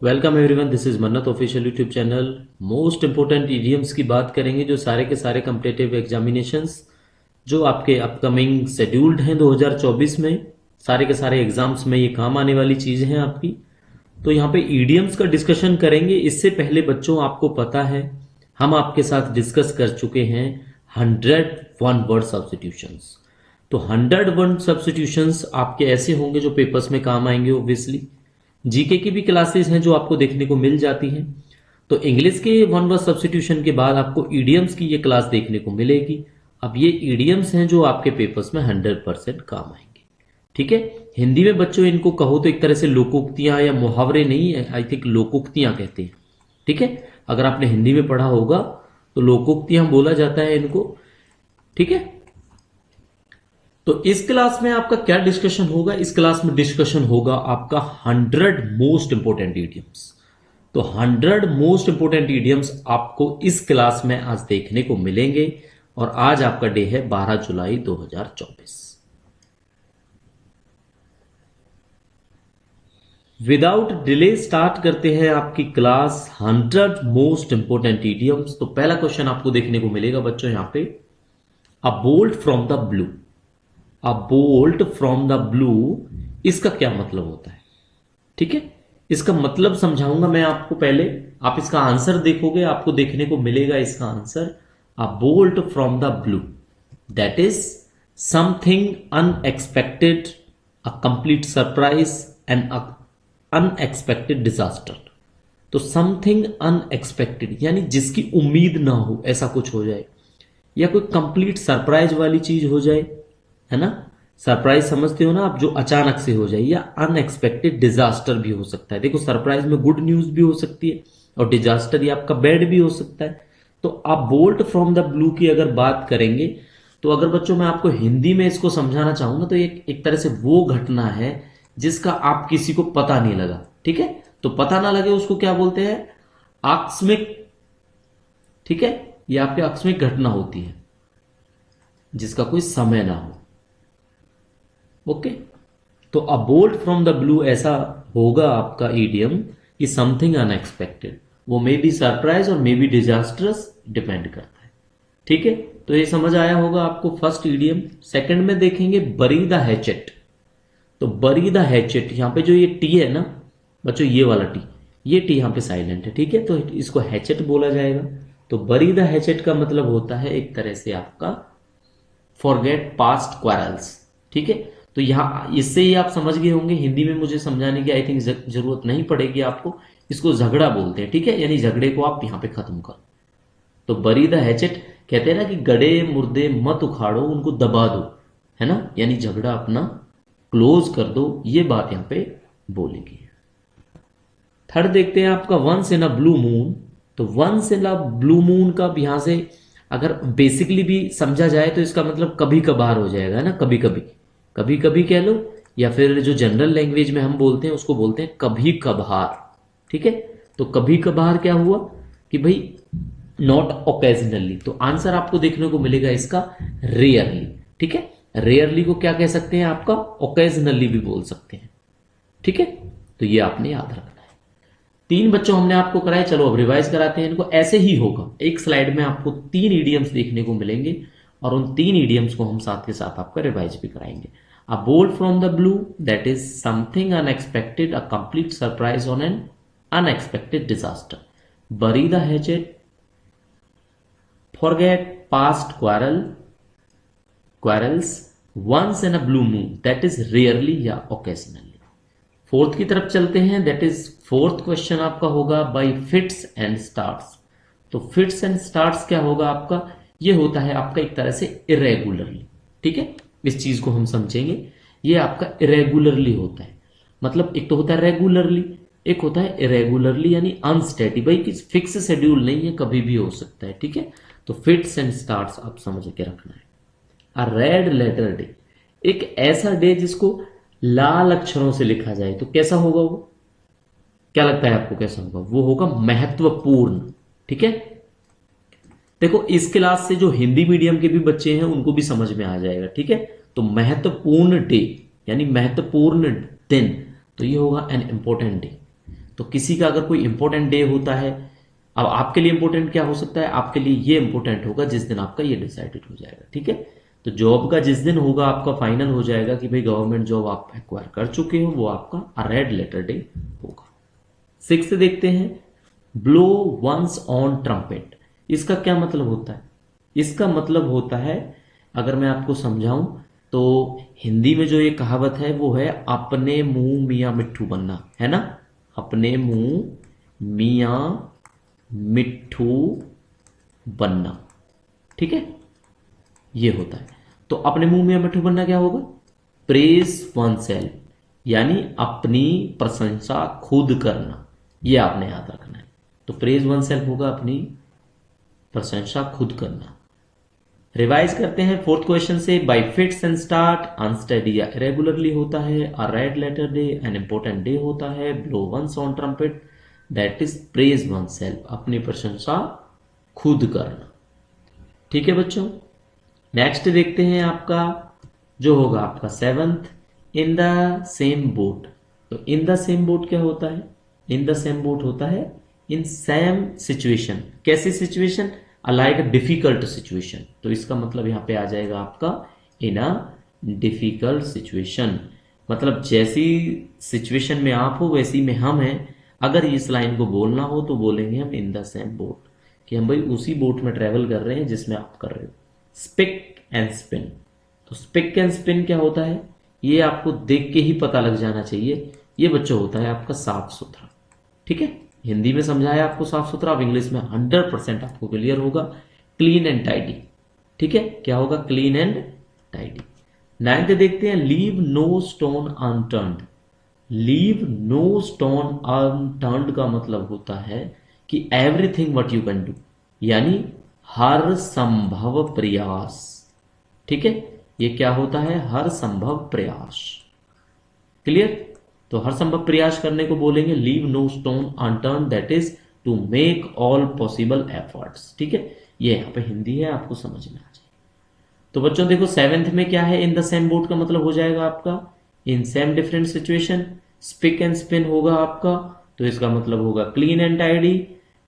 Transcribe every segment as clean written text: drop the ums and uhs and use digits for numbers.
Welcome everyone, this is मन्नत official YouTube channel. Most important idioms की बात करेंगे जो सारे के सारे कम्पिटिटिव एग्जामिनेशंस जो आपके अपकमिंग शेड्यूल्ड हैं 2024 में, सारे के सारे एग्जाम्स में ये काम आने वाली चीज़ हैं आपकी। तो यहाँ पे ईडियम्स का डिस्कशन करेंगे। इससे पहले बच्चों आपको पता है हम आपके साथ डिस्कस कर चुके हैं 101 वर्ड सब्स्टिट्यूशंस। तो 101 सब्स्टिट्यूशंस आपके ऐसे होंगे जो पेपर्स में काम आएंगे। ऑब्वियसली जीके की भी क्लासेस हैं जो आपको देखने को मिल जाती हैं। तो इंग्लिश के वन वर्ड सब्स्टिट्यूशन के बाद आपको ईडियम्स की ये क्लास देखने को मिलेगी। अब ये ईडियम्स हैं जो आपके पेपर्स में 100% काम आएंगे। ठीक है। हिंदी में बच्चों इनको कहो तो एक तरह से लोकोक्तियां या मुहावरे नहीं है, आई थिंक लोकोक्तियां कहते हैं। ठीक है। अगर आपने हिंदी में पढ़ा होगा तो लोकोक्तियां बोला जाता है इनको। ठीक है। तो इस क्लास में आपका क्या डिस्कशन होगा? इस क्लास में डिस्कशन होगा आपका 100 मोस्ट इंपोर्टेंट ईडियम्स। तो 100 मोस्ट इंपोर्टेंट ईडियम्स आपको इस क्लास में आज देखने को मिलेंगे। और आज आपका डे है 12 जुलाई 2024। विदाउट डिले स्टार्ट करते हैं आपकी क्लास 100 मोस्ट इंपोर्टेंट ईडियम्स। तो पहला क्वेश्चन आपको देखने को मिलेगा बच्चों यहां पे, अ bolt from the blue. A bolt from the blue, इसका क्या मतलब होता है? ठीक है। इसका मतलब समझाऊंगा मैं आपको। पहले आप इसका आंसर देखोगे, आपको देखने को मिलेगा इसका answer, a bolt from the blue, that is something unexpected, a complete surprise and unexpected disaster. तो समथिंग अनएक्सपेक्टेड यानी जिसकी उम्मीद ना हो ऐसा कुछ हो जाए, या कोई कंप्लीट सरप्राइज वाली चीज हो जाए, है ना। सरप्राइज समझते हो ना आप, जो अचानक से हो जाए, या अनएक्सपेक्टेड डिजास्टर भी हो सकता है। देखो सरप्राइज में गुड न्यूज भी हो सकती है और डिजास्टर ये आपका बैड भी हो सकता है। तो आप बोल्ट फ्रॉम द ब्लू की अगर बात करेंगे तो अगर बच्चों मैं आपको हिंदी में इसको समझाना चाहूंगा तो एक तरह से वो घटना है जिसका आप किसी को पता नहीं लगा। ठीक है। तो पता ना लगे उसको क्या बोलते हैं? आकस्मिक। ठीक है। ये आपकी आकस्मिक घटना होती है जिसका कोई समय ना हो। ओके। तो अ बोल्ट फ्रॉम द ब्लू ऐसा होगा आपका ईडियम कि समथिंग अनएक्सपेक्टेड, वो मे बी सरप्राइज और मे बी डिजास्टरस, डिपेंड करता है। ठीक है। तो ये समझ आया होगा आपको फर्स्ट ईडियम। सेकंड में देखेंगे बरी द हैचेट। तो बरी द हैचेट, यहां पे जो ये टी है ना बच्चों, ये वाला टी, ये टी यहां पे साइलेंट है। ठीक है। तो इसको हैचेट बोला जाएगा। तो बरी द हैचेट का मतलब होता है एक तरह से आपका फॉरगेट पास्ट क्वारल्स। ठीक है। तो यहां इससे ही आप समझ गए होंगे, हिंदी में मुझे समझाने की आई थिंक जरूरत नहीं पड़ेगी आपको। इसको झगड़ा बोलते हैं। ठीक है। यानी झगड़े को आप यहां पे खत्म करो। तो बरी द हैचेट कहते हैं ना कि गड़े मुर्दे मत उखाड़ो, उनको दबा दो, है ना। यानी झगड़ा अपना क्लोज कर दो, ये बात यहां पे बोलेगी। थर्ड देखते हैं आपका once in a blue moon. तो once in a blue moon का भी यहां से अगर बेसिकली भी समझा जाए तो इसका मतलब कभी कभार हो जाएगा, है ना। कभी कभी, कभी कभी कह लो, या फिर जो जनरल लैंग्वेज में हम बोलते हैं उसको बोलते हैं कभी कभार। ठीक है। तो कभी कभार क्या हुआ कि भाई नॉट ओकेजनली। तो आंसर आपको देखने को मिलेगा इसका रेयरली। ठीक है। रेयरली को क्या कह सकते हैं आपका? ओकेजनली भी बोल सकते हैं। ठीक है। तो ये आपने याद रखना है। तीन बच्चों हमने आपको कराए, चलो अब रिवाइज कराते हैं इनको। ऐसे ही होगा, एक स्लाइड में आपको 3 ईडियम्स देखने को मिलेंगे और उन 3 ईडियम्स को हम साथ के साथ आपका रिवाइज भी कराएंगे। A bolt from the blue, that is something unexpected, a complete surprise on an unexpected disaster. Bury the hatchet, forget past quarrels, once in a blue moon, that is rarely या occasionally. Fourth की तरफ चलते हैं। That is fourth question आपका होगा bye fits and starts. तो fits and starts क्या होगा आपका? ये होता है आपका एक तरह से इरेगुलरली। ठीक है। इस चीज को हम समझेंगे। ये आपका इरेगुलरली होता है। मतलब एक तो होता है रेगुलरली, एक होता है इरेगुलरली यानी अनस्टेडी। भाई कि फिक्स शेड्यूल नहीं है, कभी भी हो सकता है। ठीक है। तो फिट्स एंड स्टार्ट्स आप समझ के रखना है। अ रेड लेटर डे, एक ऐसा डे जिसको लाल अक्षरों से लिखा जाए तो कैसा होगा वो? क्या लगता है आपको कैसा होगा? वो होगा महत्वपूर्ण। ठीक है। देखो इस क्लास से जो हिंदी मीडियम के भी बच्चे हैं उनको भी समझ में आ जाएगा। ठीक है। तो महत्वपूर्ण डे यानी महत्वपूर्ण दिन, तो ये होगा एन इंपॉर्टेंट डे। तो किसी का अगर कोई इंपॉर्टेंट डे होता है, अब आपके लिए इंपॉर्टेंट क्या हो सकता है, आपके लिए ये इंपॉर्टेंट होगा जिस दिन आपका ये डिसाइडेड हो जाएगा, ठीक है। तो जॉब का जिस दिन होगा आपका फाइनल हो जाएगा कि भाई गवर्नमेंट जॉब आप एक्वायर कर चुके हो, वो आपका रेड लेटर डे होगा। 6 देखते हैं, ब्लो वंस ऑन ट्रम्पेट। इसका क्या मतलब होता है? इसका मतलब होता है, अगर मैं आपको समझाऊं तो हिंदी में जो ये कहावत है वो है अपने मुंह मियाँ मिट्ठू बनना, है ना। अपने मुंह मियाँ मिट्ठू बनना, ठीक है, ये होता है। तो अपने मुंह मियाँ मिट्ठू बनना क्या होगा? प्रेज वन सेल्फ, यानी अपनी प्रशंसा खुद करना, ये आपने याद रखना है। तो प्रेज वन सेल्फ होगा अपनी प्रशंसा खुद करना। रिवाइज करते हैं 4th क्वेश्चन से, by fits and start, unsteady या इरेगुलरली होता है, a red letter day an important day होता है, blow one's on trumpet that is praise oneself, अपनी प्रशंसा खुद करना, ठीक है बच्चों। नेक्स्ट देखते हैं आपका जो होगा आपका 7th, in the same boat. तो इन द सेम बोट क्या होता है? इन द सेम बोट होता है इन सेम सिचुएशन। कैसी situation? Like a difficult situation. तो इसका मतलब यहां पे आ जाएगा आपका इन अ डिफिकल्ट सिचुएशन, मतलब जैसी सिचुएशन में आप हो वैसी में हम हैं। अगर इस लाइन को बोलना हो तो बोलेंगे हम इन द सेम बोट, कि हम भाई उसी बोट में ट्रेवल कर रहे हैं जिसमें आप कर रहे हो। Speak and spin. तो स्पिक एंड स्पिन क्या होता है? ये आपको देख के ही पता लग जाना चाहिए। ये बच्चों होता है आपका साफ सुथरा, ठीक है। हिंदी में समझाया आपको साफ सुथरा, अब इंग्लिश में 100% आपको क्लियर होगा। क्लीन एंड टाइडी, ठीक है, क्या होगा? Clean and tidy. 9th देखते हैं, leave no stone unturned. Leave no stone unturned का मतलब होता है कि everything what you can do, यानी हर संभव प्रयास, ठीक है। ये क्या होता है? हर संभव प्रयास, क्लियर। तो हर संभव प्रयास करने को बोलेंगे leave no stone unturn, that is to make all possible efforts, ठीक है। ये यहां पे हिंदी है, आपको समझना चाहिए। तो बच्चों देखो 7th में क्या है? इन द सेम बोट का मतलब हो जाएगा आपका in same different situation. Spick and span होगा आपका, तो इसका मतलब होगा clean and tidy.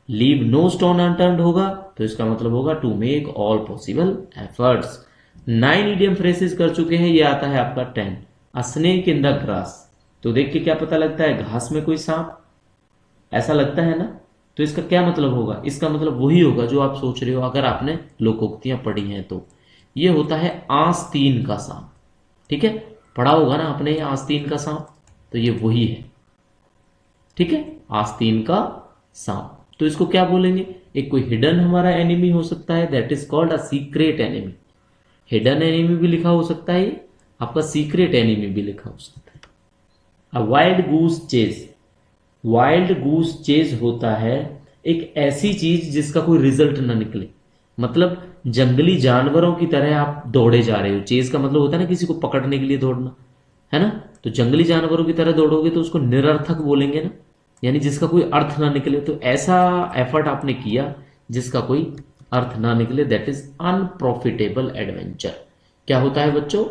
Leave no stone unturned होगा, तो इसका मतलब होगा to make all possible efforts. 9 idiom phrases कर चुके हैं, ये आता है आपका 10, a snake in the grass. तो देख के क्या पता लगता है? घास में कोई सांप, ऐसा लगता है ना। तो इसका क्या मतलब होगा? इसका मतलब वही होगा जो आप सोच रहे हो अगर आपने लोकोक्तियां पढ़ी हैं तो। ये होता है आस्तीन का सांप, ठीक है, पढ़ा होगा ना आपने आस्तीन का सांप, तो ये वही है, ठीक है, आस्तीन का सांप। तो इसको क्या बोलेंगे? एक कोई हिडन हमारा एनिमी हो सकता है, that is called a secret enemy. Hidden enemy भी लिखा हो सकता है, आपका सीक्रेट एनिमी भी लिखा हो सकता है। A wild goose chase. Wild goose chase होता है एक ऐसी चीज जिसका कोई रिजल्ट ना निकले, मतलब जंगली जानवरों की तरह आप दौड़े जा रहे हो। चेज का मतलब होता है ना किसी को पकड़ने के लिए दौड़ना, है ना। तो जंगली जानवरों की तरह दौड़ोगे तो उसको निरर्थक बोलेंगे ना, यानी जिसका कोई अर्थ ना निकले। तो ऐसा एफर्ट आपने किया जिसका कोई अर्थ ना निकले, दैट इज अनप्रॉफिटेबल एडवेंचर। क्या होता है बच्चों?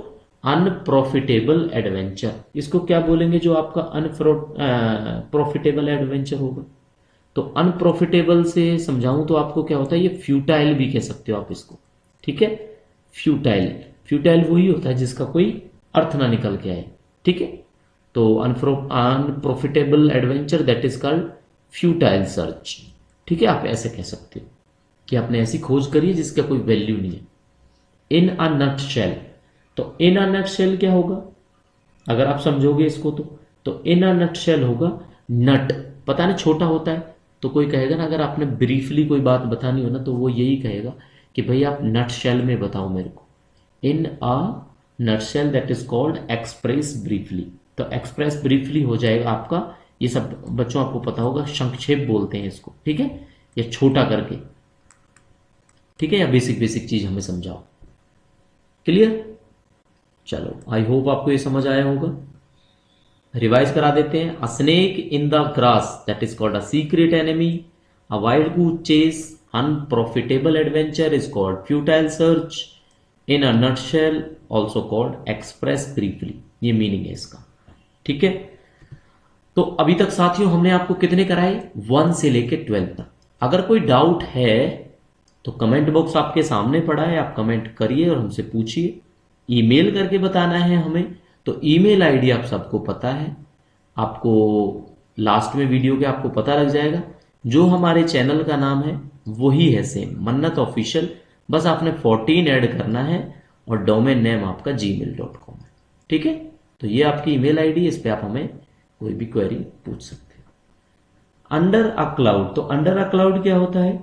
Unprofitable adventure. इसको क्या बोलेंगे जो आपका अनप्रॉफिटेबल एडवेंचर होगा? तो अनप्रॉफिटेबल से समझाऊं तो आपको क्या होता है, ये फ्यूटाइल भी कह सकते हो आप इसको, ठीक है। फ्यूटाइल, फ्यूटाइल वही होता है जिसका कोई अर्थ ना निकल के आए, ठीक है। तो unprofitable adventure that is called futile search, ठीक है। आप ऐसे कह सकते हो कि आपने ऐसी खोज करी है जिसका कोई वैल्यू नहीं है। इन अ नट शेल। तो इन अ नट शेल क्या होगा अगर आप समझोगे इसको? तो इन अ नट शेल होगा, नट पता नहीं छोटा होता है, तो कोई कहेगा ना, अगर आपने ब्रीफली कोई बात बतानी हो ना तो वो यही कहेगा कि भाई आप नट शेल में बताओ मेरे को। In a nutshell that is called express briefly. तो एक्सप्रेस ब्रीफली हो जाएगा आपका, ये सब बच्चों आपको पता होगा, संक्षेप बोलते हैं इसको, ठीक है, या छोटा करके, ठीक है, या बेसिक बेसिक चीज हमें समझाओ। क्लियर? चलो आई होप आपको ये समझ आया होगा। रिवाइज करा देते हैं। A snake in the grass that is called a secret enemy. A wild goose chase unprofitable adventure is called futile search. In a nutshell also called express briefly. ये meaning है इसका, ठीक है। तो अभी तक साथियों हमने आपको कितने कराए, 1 से लेके 12 तक। अगर कोई डाउट है तो कमेंट बॉक्स आपके सामने पड़ा है, आप कमेंट करिए और हमसे पूछिए। ईमेल करके बताना है हमें, तो ईमेल आईडी आप सबको पता है, आपको लास्ट में वीडियो के आपको पता लग जाएगा। जो हमारे चैनल का नाम है वही है सेम, मन्नत ऑफिशियल। बस आपने 14 ऐड करना है और डोमेन नेम आपका gmail.com है। ठीक है, तो ये आपकी ईमेल आईडी, इस पे आप हमें कोई भी क्वेरी पूछ सकते हैं। अंडर अ क्लाउड, तो अंडर अ क्लाउड क्या होता है?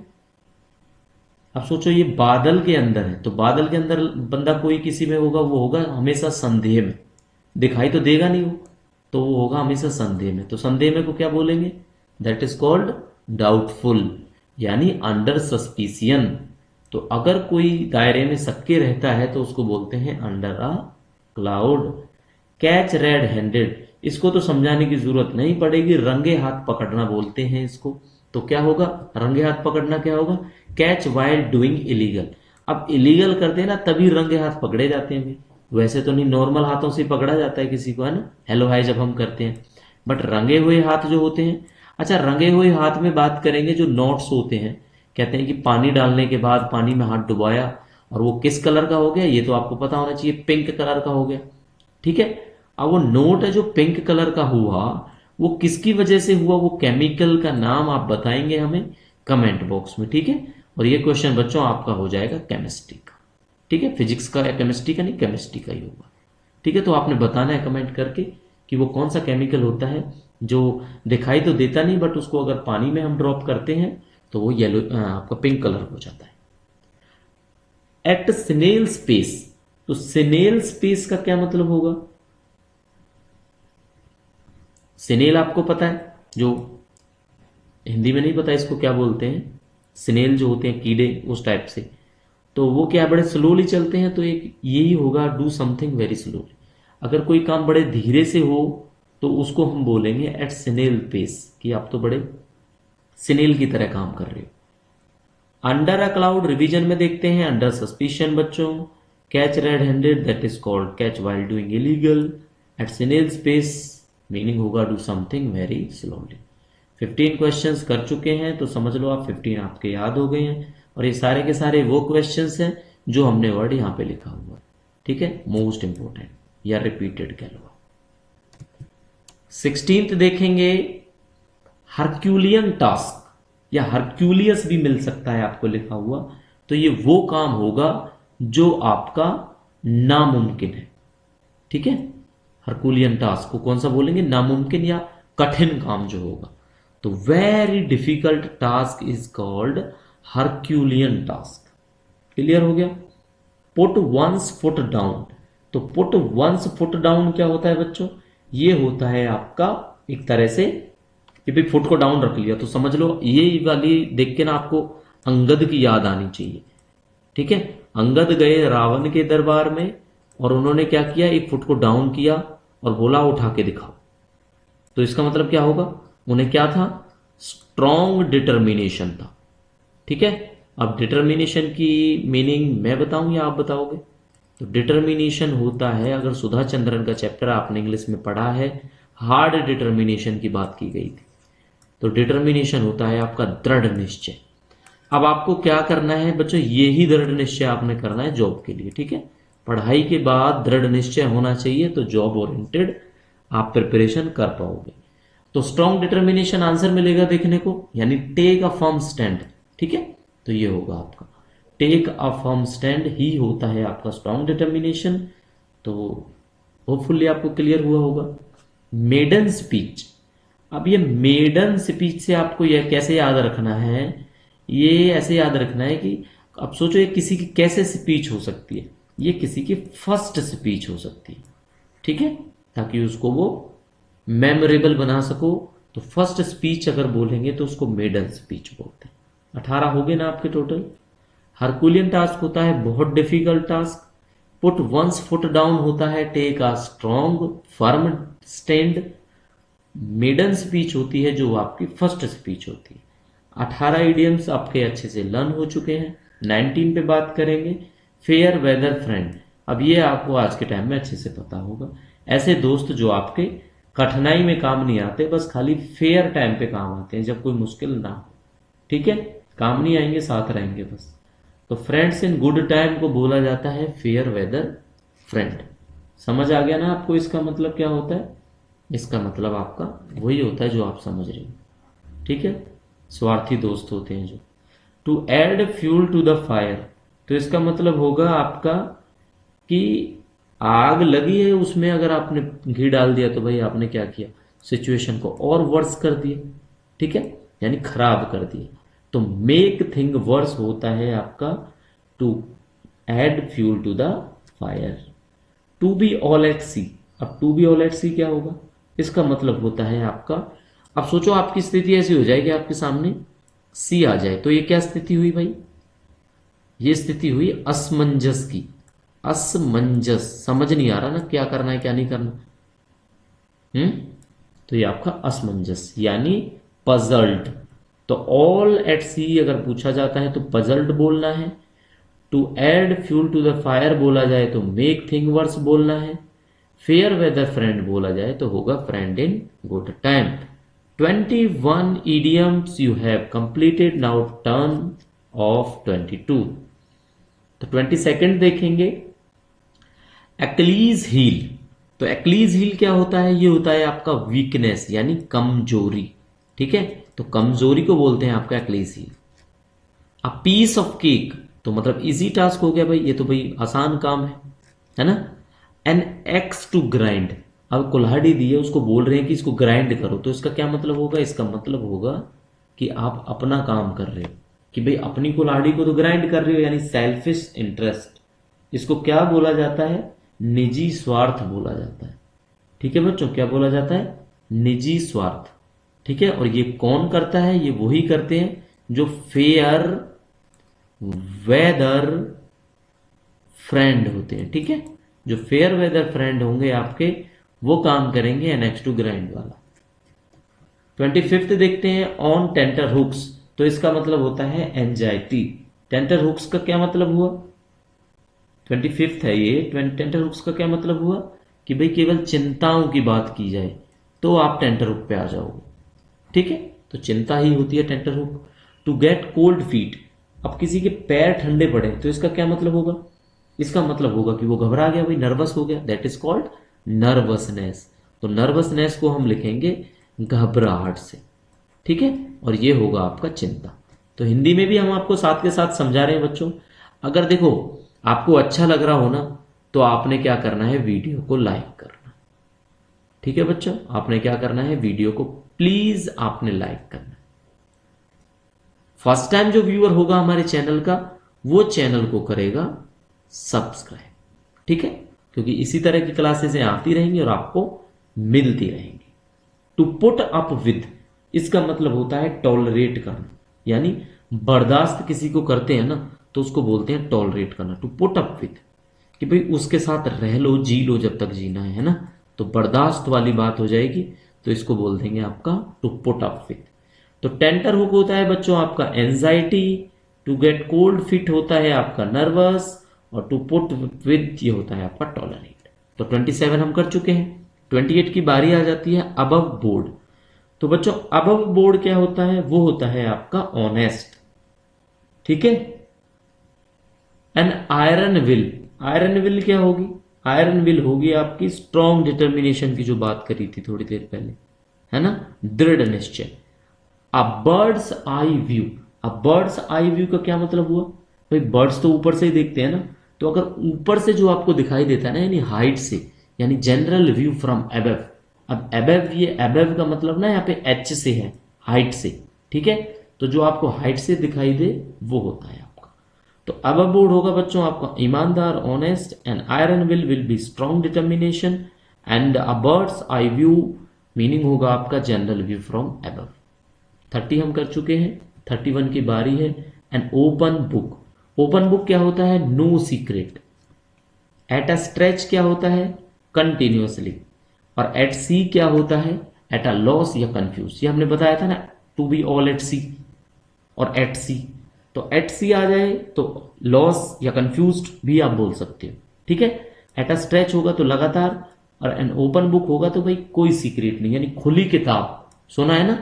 अब सोचो ये बादल के अंदर है, तो बादल के अंदर बंदा कोई किसी में होगा, वो होगा हमेशा संदेह में, दिखाई तो देगा नहीं वो, तो वो होगा हमेशा संदेह में। तो संदेह में को क्या बोलेंगे? दैट इज कॉल्ड डाउटफुल, यानी अंडर सस्पिशियन। तो अगर कोई दायरे में शक के रहता है तो उसको बोलते हैं under a cloud. Catch red handed, इसको तो समझाने की जरूरत नहीं पड़ेगी, रंगे हाथ पकड़ना बोलते हैं इसको। तो क्या होगा रंगे हाथ पकड़ना, क्या होगा? Catch while doing illegal. अब इलीगल करते हैं ना तभी रंगे हाथ पकड़े जाते हैं भाई, वैसे तो नहीं, नॉर्मल हाथों से पकड़ा जाता है किसी को, है ना, हेलो हाय जब हम करते हैं। बट रंगे हुए हाथ जो होते हैं, अच्छा रंगे हुए हाथ में बात करेंगे, जो नोट्स होते हैं, कहते हैं कि पानी डालने के बाद पानी में हाथ डुबाया और वो किस कलर का हो गया, ये तो आपको पता होना चाहिए, पिंक कलर का हो गया। ठीक है, अब वो नोट है जो पिंक कलर का हुआ, वो किसकी वजह से हुआ, वो केमिकल का नाम आप बताएंगे हमें कमेंट बॉक्स में। ठीक है, और ये क्वेश्चन बच्चों आपका हो जाएगा केमिस्ट्री का। ठीक है, फिजिक्स का या केमिस्ट्री का नहीं, केमिस्ट्री का ही होगा। ठीक है, तो आपने बताना है कमेंट करके कि वो कौन सा केमिकल होता है जो दिखाई तो देता नहीं, बट उसको अगर पानी में हम ड्रॉप करते हैं तो वो येलो आपका पिंक कलर हो जाता है। एट स्नेल स्पेस, तो स्नेल स्पेस का क्या मतलब होगा? स्नेल आपको पता है, जो हिंदी में नहीं पता इसको क्या बोलते हैं, स्नेल जो होते हैं कीड़े उस टाइप से, तो वो क्या बड़े स्लोली चलते हैं, तो एक यही होगा डू समथिंग वेरी स्लोली। अगर कोई काम बड़े धीरे से हो तो उसको हम बोलेंगे एट स्नेल पेस, कि आप तो बड़े स्नेल की तरह काम कर रहे हो। अंडर अ क्लाउड रिवीजन में देखते हैं, अंडर सस्पिशन बच्चों, catch red handed that is called catch while doing illegal, at snail's pace meaning होगा do something very slowly. 15 questions कर चुके हैं, तो समझ लो आप 15 आपके याद हो गए हैं, और ये सारे के सारे वो क्वेश्चंस हैं जो हमने वर्ड यहां पे लिखा हुआ है। ठीक है, मोस्ट इंपोर्टेंट या रिपीटेड कह लो। 16th देखेंगे, हरक्यूलियन टास्क या हरक्यूलियस भी मिल सकता है आपको लिखा हुआ, तो ये वो काम होगा जो आपका नामुमकिन है। ठीक है, हरकुलियन टास्क को कौन सा बोलेंगे? नामुमकिन या कठिन काम जो होगा। तो very difficult task is called Herculean task. Clear हो गया? पुट वंस फुट डाउन, तो पुट वंस फुट डाउन क्या होता है बच्चों? ये होता है आपका एक तरह से कि भाई फुट को डाउन रख लिया, तो समझ लो ये वाली देख के ना आपको अंगद की याद आनी चाहिए। ठीक है, अंगद गए रावण के दरबार में और उन्होंने क्या किया, एक फुट को डाउन किया और बोला उठा के दिखाओ। तो इसका मतलब क्या होगा? उन्हें क्या था? स्ट्रॉन्ग डिटर्मिनेशन था। ठीक है, अब डिटर्मिनेशन की मीनिंग मैं बताऊं या आप बताओगे? तो डिटर्मिनेशन होता है, अगर सुधा चंद्रन का चैप्टर आपने इंग्लिश में पढ़ा है, हार्ड डिटर्मिनेशन की बात की गई थी, तो डिटर्मिनेशन होता है आपका दृढ़ निश्चय। अब आपको क्या करना है बच्चों, यही दृढ़ निश्चय आपने करना है जॉब के लिए। ठीक है, पढ़ाई के बाद दृढ़ निश्चय होना चाहिए, तो जॉब ओरिएंटेड आप प्रिपरेशन कर पाओगे। तो स्ट्रॉन्ग डिटर्मिनेशन आंसर मिलेगा देखने को, यानी टेक अ फर्म स्टैंड। ठीक है, तो ये होगा आपका टेक अ फर्म स्टैंड ही होता है आपका स्ट्रॉन्ग डिटर्मिनेशन। तो होपफुली आपको क्लियर हुआ होगा। मेडन स्पीच, अब ये मेडन स्पीच से आपको यह कैसे याद रखना है? ये ऐसे याद रखना है कि अब सोचो ये किसी की कैसे स्पीच हो सकती है, ये किसी की फर्स्ट स्पीच हो सकती है। ठीक है, ताकि उसको वो मेमोरेबल बना सको, तो फर्स्ट स्पीच अगर बोलेंगे तो उसको मेडन स्पीच बोलते हैं। 18 हो गए ना आपके टोटल। हरकुलियन टास्क होता है बहुत difficult task. Put one's foot down होता है take a strong firm stand. Maiden speech होती है जो आपकी फर्स्ट स्पीच होती है। 18 इडियम्स आपके अच्छे से लर्न हो चुके हैं। 19 पे बात करेंगे, फेयर वेदर फ्रेंड। अब ये आपको आज के टाइम में अच्छे से पता होगा, ऐसे दोस्त जो आपके कठिनाई में काम नहीं आते, बस खाली फेयर टाइम पे काम आते हैं, जब कोई मुश्किल ना हो। ठीक है, काम नहीं आएंगे, साथ रहेंगे बस। तो फ्रेंड्स इन गुड टाइम को बोला जाता है फेयर वेदर फ्रेंड। समझ आ गया ना आपको इसका मतलब क्या होता है? इसका मतलब आपका वही होता है जो आप समझ रहे हो। ठीक है, स्वार्थी दोस्त होते हैं जो। To add fuel to the fire, तो इसका मतलब होगा आपका कि आग लगी है, उसमें अगर आपने घी डाल दिया तो भाई आपने क्या किया, सिचुएशन को और वर्स कर दिया। ठीक है, यानी खराब कर दिया। तो मेक थिंग वर्स होता है आपका to add fuel to the fire. To be all at sea, अब to be all at sea क्या होगा? इसका मतलब होता है आपका, अब सोचो आपकी स्थिति ऐसी हो जाएगी, आपके सामने सी आ जाए, तो ये क्या स्थिति हुई भाई? ये स्थिति हुई असमंजस की। असमंजस, समझ नहीं आ रहा ना क्या करना है क्या नहीं करना। हम्म, तो ये आपका असमंजस यानी पजल्ड। तो ऑल एट सी अगर पूछा जाता है तो पजल्ड बोलना है। To add fuel to the fire बोला जाए तो मेक थिंग वर्स बोलना है। फेयर वेदर फ्रेंड बोला जाए तो होगा friend in good time. 21 idioms you have completed, now turn of 22। तो 22nd देखेंगे, एक्लीज हील। तो एक्लीज हील क्या होता है? ये होता है आपका वीकनेस यानी कमजोरी। ठीक है, तो कमजोरी को बोलते हैं आपका Achilles heel. A piece of cake, तो मतलब इजी टास्क हो गया भाई, ये तो भाई आसान काम है ना। एन एक्स टू ग्राइंड, अब कुल्हाड़ी दी है, उसको बोल रहे हैं कि इसको ग्राइंड करो, तो इसका क्या मतलब होगा? इसका मतलब होगा कि आप अपना काम कर रहे हो, कि भाई अपनी कुल्हाड़ी को तो ग्राइंड कर रहे हो, यानी सेल्फिश इंटरेस्ट। इसको क्या बोला जाता है? निजी स्वार्थ बोला जाता है। ठीक है बच्चों, क्या बोला जाता है? निजी स्वार्थ। ठीक है, और ये कौन करता है? ये वही करते हैं जो फेयर वेदर फ्रेंड होते हैं। ठीक है, जो फेयर वेदर फ्रेंड होंगे आपके, वो काम करेंगे एनेक्स टू ग्राइंड वाला। 25th देखते हैं, ऑन टेंटर हुक्स। तो इसका मतलब होता है एंजाइटी। टेंटर हुक्स का क्या मतलब हुआ? 25th है ये। टेंटर हुक्स का क्या मतलब हुआ कि भाई केवल चिंताओं की बात की जाए तो आप टेंटर हुक पे आ जाओगे। ठीक है, तो चिंता ही होती है tenter hook. To get cold feet, अब किसी के पैर ठंडे पड़े तो इसका क्या मतलब होगा? इसका मतलब होगा कि वो घबरा गया, भाई नर्वस हो गया, दैट इज कॉल्ड नर्वसनेस। तो नर्वसनेस को हम लिखेंगे घबराहट से। ठीक है, और ये होगा आपका चिंता। तो हिंदी में भी हम आपको साथ के साथ समझा रहे हैं बच्चों। अगर देखो आपको अच्छा लग रहा हो ना, तो आपने क्या करना है? वीडियो को लाइक करना। ठीक है बच्चों, आपने क्या करना है? वीडियो को प्लीज आपने लाइक करना। फर्स्ट टाइम जो व्यूअर होगा हमारे चैनल का, वो चैनल को करेगा सब्सक्राइब। ठीक है, क्योंकि इसी तरह की क्लासेस आती रहेंगी और आपको मिलती रहेंगी। टू पुट अप विद, इसका मतलब होता है टॉलरेट करना, यानी बर्दाश्त किसी को करते हैं ना, तो उसको बोलते हैं टॉलरेट करना। टू पुट अप विद, कि भाई उसके साथ रह लो, जी लो जब तक जीना है ना, तो बर्दाश्त वाली बात हो जाएगी, तो इसको बोल देंगे आपका टू पुट अप विद। तो टेंटर हुक होता है बच्चों आपका anxiety. To get cold feet होता है आपका नर्वस, और टू पुट विद ये होता है आपका टॉलरेट। तो 27 हम कर चुके हैं। 28 की बारी आ जाती है अबव बोर्ड। तो बच्चों अबव बोर्ड क्या होता है? वो होता है आपका ऑनेस्ट। ठीक है, an iron will, iron will क्या होगी? आयरन विल होगी आपकी स्ट्रॉन्ग डिटर्मिनेशन की जो बात करी थी थोड़ी देर पहले, है ना, दृढ़ निश्चय। अ बर्ड्स आई व्यू, अब बर्ड्स आई व्यू का क्या मतलब हुआ? भाई बर्ड्स तो ऊपर से ही देखते हैं ना, तो अगर ऊपर से जो आपको दिखाई देता है ना, यानी हाइट से, यानी जनरल व्यू फ्रॉम अबव। अब अबव, ये अबव का मतलब ना यहाँ पे एच से है, हाइट से। ठीक है, तो जो आपको हाइट से दिखाई दे वो होता है आपका। तो अबव बोर्ड होगा बच्चों आपका ईमानदार, honest. And iron will be strong determination. And a bird's eye view meaning होगा आपका जनरल व्यू फ्रॉम अबव। 30 हम कर चुके हैं। 31 की बारी है। An open book, open book क्या होता है? No secret. At a stretch क्या होता है? कंटिन्यूअसली। और एट सी क्या होता है? एट अ लॉस या कंफ्यूज। ये हमने बताया था ना, टू बी ऑल एट सी और एट सी। तो एट सी आ जाए तो लॉस या कंफ्यूज भी आप बोल सकते हो। ठीक है, एट अ स्ट्रेच होगा तो लगातार, और एन ओपन बुक होगा तो भाई कोई सीक्रेट नहीं, यानी खुली किताब। सुना है ना,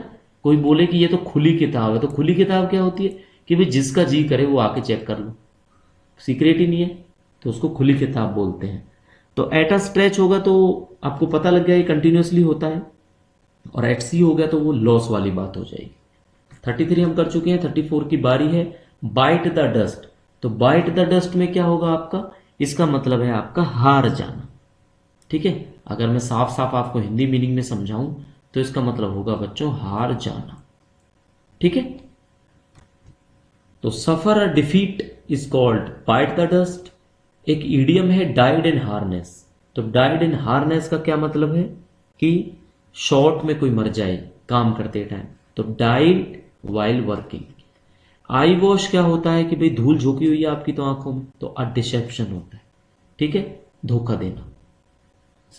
कोई बोले कि ये तो खुली किताब है, तो खुली किताब क्या होती है कि भाई जिसका जी करे वो आके चेक कर लो, सीक्रेट ही नहीं है, तो उसको खुली किताब बोलते हैं। तो एट अ स्ट्रेच होगा तो आपको पता लग गया ये कंटिन्यूसली होता है, और एट सी हो गया तो वो लॉस वाली बात हो जाएगी। 33 हम कर चुके हैं, 34 की बारी है। बाइट द डस्ट, तो बाइट द डस्ट में क्या होगा आपका, इसका मतलब है आपका हार जाना। ठीक है, अगर मैं साफ साफ आपको हिंदी मीनिंग में समझाऊं तो इसका मतलब होगा बच्चों हार जाना। ठीक है, तो suffer a defeat is called bite the dust. एक ईडियम है डाइड इन हार्नेस, तो डाइड इन हार्नेस का क्या मतलब है कि शॉर्ट में कोई मर जाए काम करते टाइम, तो डाइड वाइल वर्किंग। आई वॉश क्या होता है कि भाई धूल झोंकी हुई है आपकी तो आंखों में, तो अ डिसेप्शन होता है। ठीक है, धोखा देना।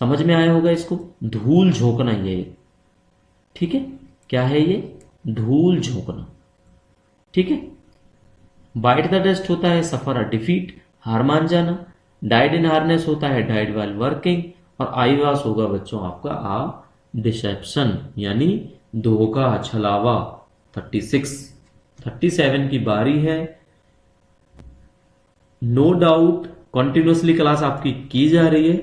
समझ में आया होगा इसको, धूल झोंकना ये। ठीक है, क्या है ये, धूल झोंकना। ठीक है, बाइट द डस्ट होता है सफर अ डिफीट, हार मान जाना। डाइड इन हार्नेस होता है डाइड वाइल वर्किंग, और आई वॉश होगा बच्चों आपका आ डिसेप्शन, यानी धोखा छलावा। 36 37 की बारी है। नो डाउट कॉन्टिन्यूसली क्लास आपकी की जा रही है,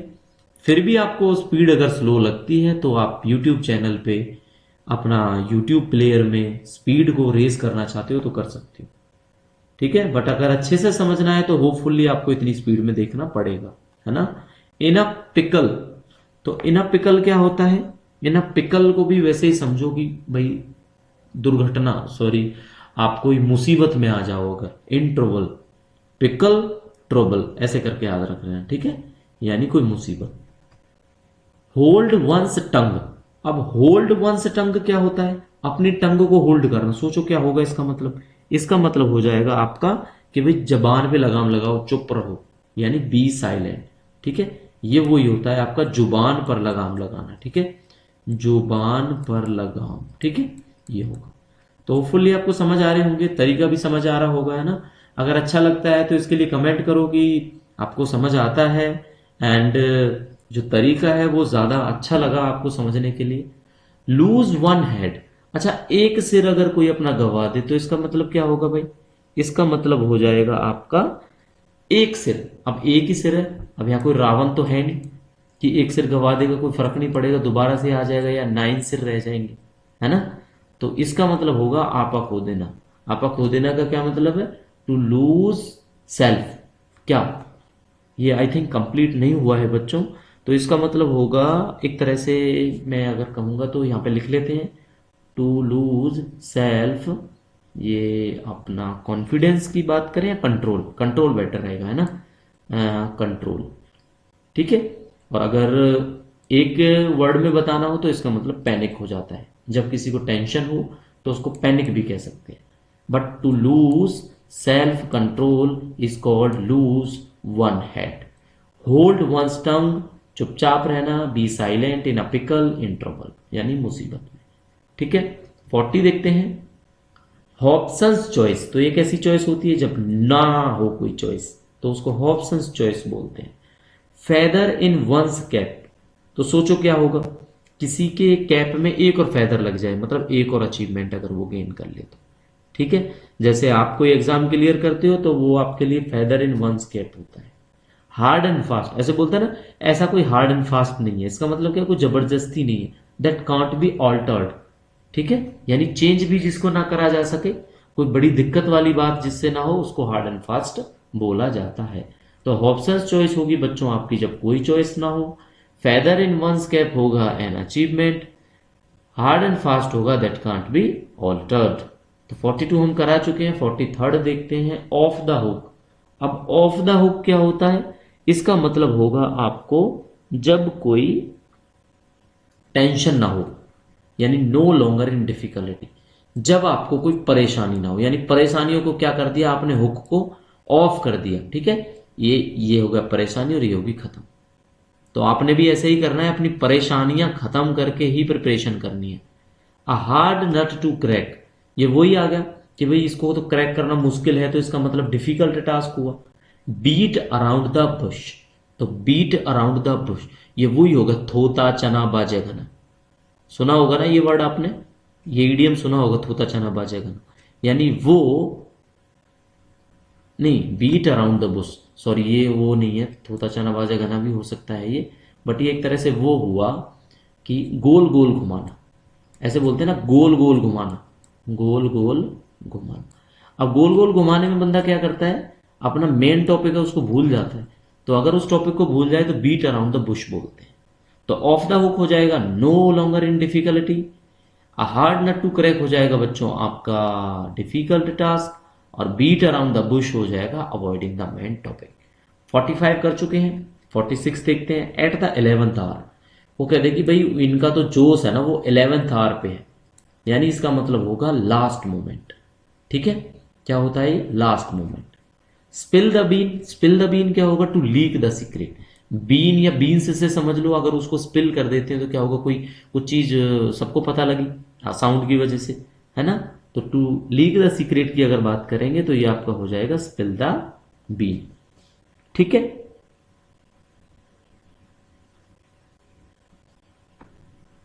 फिर भी आपको स्पीड अगर स्लो लगती है तो आप YouTube चैनल पे अपना YouTube प्लेयर में स्पीड को रेज करना चाहते हो तो कर सकते हो। ठीक है, बट अगर अच्छे से समझना है तो होपफुली आपको इतनी स्पीड में देखना पड़ेगा, है ना। इन अ पिकल, तो इन अ पिकल क्या होता है, इन अ पिकल को भी वैसे ही समझो कि भाई दुर्घटना, सॉरी आप कोई मुसीबत में आ जाओ अगर। इन ट्रबल, पिकल ट्रबल ऐसे करके याद रख रहे हैं। ठीक है, यानी कोई मुसीबत। होल्ड वंस टंग, अब होल्ड वंस टंग क्या होता है, अपनी टंग को होल्ड करना। सोचो क्या होगा इसका मतलब, इसका मतलब हो जाएगा आपका कि भाई जबान पे लगाम लगाओ, चुप रहो, यानी बी साइलेंट। ठीक है, ये वही होता है आपका जुबान पर लगाम लगाना। ठीक है, जुबान पर लगाम। ठीक है, ये होगा। तो होपफुली आपको समझ आ रहे होंगे, तरीका भी समझ आ रहा होगा, है ना। अगर अच्छा लगता है तो इसके लिए कमेंट करो कि आपको समझ आता है, एंड जो तरीका है वो ज्यादा अच्छा लगा आपको समझने के लिए। लूज वन हेड, अच्छा एक सिर अगर कोई अपना गवा दे तो इसका मतलब क्या होगा भाई, इसका मतलब हो जाएगा आपका एक सिर। अब एक ही सिर है, अब यहाँ कोई रावण तो है नहीं कि एक सिर गवा देगा कोई फर्क नहीं पड़ेगा, दोबारा से आ जाएगा, या 9 सिर रह जाएंगे, है ना। तो इसका मतलब होगा आपा खो देना। आपा खो देना का क्या मतलब है, टू लूज सेल्फ। क्या, ये आई थिंक कंप्लीट नहीं हुआ है बच्चों, तो इसका मतलब होगा एक तरह से मैं अगर कहूंगा तो यहाँ पे लिख लेते हैं, टू लूज सेल्फ। ये अपना कॉन्फिडेंस की बात करें या कंट्रोल, कंट्रोल बेटर रहेगा, है ना, कंट्रोल। ठीक है, और अगर एक वर्ड में बताना हो तो इसका मतलब पैनिक हो जाता है, जब किसी को टेंशन हो तो उसको पैनिक भी कह सकते हैं। But to lose self control is called lose one head. Hold one tongue, चुपचाप रहना। Be silent in a pickle, in trouble, यानी मुसीबत में। ठीक है, 40 देखते हैं। हॉब्सन्स चॉइस, तो एक ऐसी चॉइस होती है जब ना हो कोई चॉइस, तो उसको हॉब्सन्स चॉइस बोलते हैं। फेदर इन वंस कैप, तो सोचो क्या होगा, किसी के कैप में एक और फेदर लग जाए, मतलब एक और अचीवमेंट अगर वो गेन कर ले तो। ठीक है, जैसे आप कोई एग्जाम क्लियर करते हो तो वो आपके लिए फेदर इन वंस कैप होता है। हार्ड एंड फास्ट, ऐसे बोलते हैं ना, ऐसा कोई हार्ड एंड फास्ट नहीं है, इसका मतलब क्या, कोई जबरदस्ती नहीं है। That can't be altered. ठीक है, यानी चेंज भी जिसको ना करा जा सके, कोई बड़ी दिक्कत वाली बात जिससे ना हो, उसको हार्ड एंड फास्ट बोला जाता है। तो हॉब्सन्स चॉइस होगी बच्चों आपकी जब कोई चॉइस ना हो। फेदर इन वंस कैप होगा an achievement. Hard and fast होगा दैट कांट बी ऑल्टर्ड। तो 42 हम करा चुके हैं, 43 देखते हैं। ऑफ द हुक, अब ऑफ द हुक क्या होता है, इसका मतलब होगा आपको जब कोई टेंशन ना हो, यानी नो लॉन्गर इन डिफिकल्टी, जब आपको कोई परेशानी ना हो, यानी परेशानियों को क्या कर दिया आपने, हुक को ऑफ कर दिया। ठीक है, ये हो गया परेशानी और ये होगी खत्म। तो आपने भी ऐसे ही करना है, अपनी परेशानियां खत्म करके ही प्रिपरेशन करनी है। A hard nut to crack, ये वही आ गया कि भाई इसको तो क्रैक करना मुश्किल है, तो इसका मतलब डिफिकल्ट टास्क हुआ। बीट अराउंड द बुश, तो बीट अराउंड द बुश, ये वही होगा, थोता चना बाजे घना। सुना होगा ना ये वर्ड आपने, ये इडियम सुना होगा, थोता चना बाजे घना, यानी वो, नहीं, beat around the bush, sorry ये वो नहीं है, थोता चना बाजा घना भी हो सकता है ये, बट ये एक तरह से वो हुआ कि गोल गोल घुमाना, ऐसे बोलते हैं ना, गोल गोल घुमाना, गोल गोल घुमाना। अब गोल गोल घुमाने में बंदा क्या करता है, अपना मेन टॉपिक है उसको भूल जाता है, तो अगर उस टॉपिक को भूल जाए तो बीट अराउंड द बुश बोलते हैं। तो ऑफ द हुक हो जाएगा no longer in difficulty, hard nut to crack हो जाएगा बच्चों आपका डिफिकल्ट टास्क, और बीट अराउंड द बुश हो जाएगा अवॉइडिंग द मेन टॉपिक। 45 कर चुके हैं, 46 देखते हैं। एट द 11th आवर, वो कहते हैं कि भाई इनका तो जोश है ना वो 11th आवर पे है, यानी इसका मतलब होगा लास्ट मोमेंट। ठीक है, क्या होता है ये, last moment. Spill the bean, spill the bean क्या होगा, to leak the secret. Bean या बीन्स से समझ लो, अगर उसको स्पिल कर देते हैं तो क्या होगा, कोई कुछ चीज सबको पता लगी साउंड की वजह से, है ना। तो टू लीक द सीक्रेट की अगर बात करेंगे तो ये आपका हो जाएगा स्पिल द बीन। ठीक है,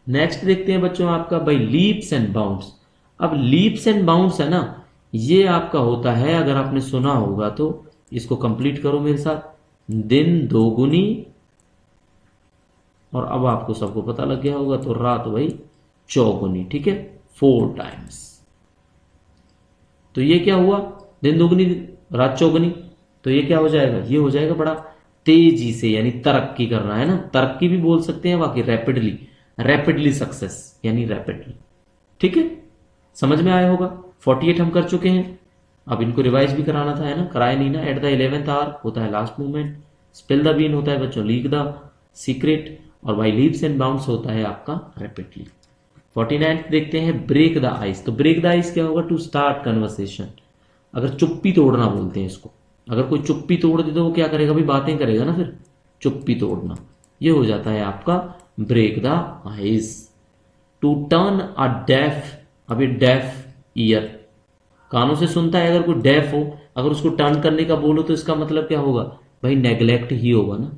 नेक्स्ट देखते हैं बच्चों आपका भाई लीप्स एंड बाउंड्स। अब लीप्स एंड बाउंड्स है ना, ये आपका होता है, अगर आपने सुना होगा तो इसको कंप्लीट करो मेरे साथ। दिन दोगुनी, और अब आपको सबको पता लग गया होगा, तो रात भाई चौगुनी। ठीक है, 4 टाइम्स। तो ये क्या हुआ, दिन दोगुनी रात चौगुनी, तो ये क्या हो जाएगा, ये हो जाएगा बड़ा तेजी से, यानी तरक्की करना है ना, तरक्की भी बोल सकते हैं, बाकी रैपिडली, रैपिडली सक्सेस यानी रैपिडली। ठीक है, समझ में आया होगा। 48 हम कर चुके हैं, अब इनको रिवाइज भी कराना था, है ना, कराया नहीं ना। एट द 11th आवर होता है last movement, spill the bean होता है बच्चों लीक द सीक्रेट, और बाई लीप्स एंड बाउंड्स होता है आपका रैपिडली। 49 देखते हैं, ब्रेक द आइस। तो ब्रेक द आइस क्या होगा, टू स्टार्ट कन्वर्सेशन। अगर चुप्पी तोड़ना बोलते हैं इसको, अगर कोई चुप्पी तोड़ दे तो वो क्या करेगा, भी बातें करेगा ना, फिर चुप्पी तोड़ना, ये हो जाता है आपका break the ice. To turn a deaf, अभी डेफ ईयर, कानों से सुनता है, अगर कोई डेफ हो, अगर उसको टर्न करने का बोलो तो इसका मतलब क्या होगा, भाई नेग्लेक्ट ही होगा ना,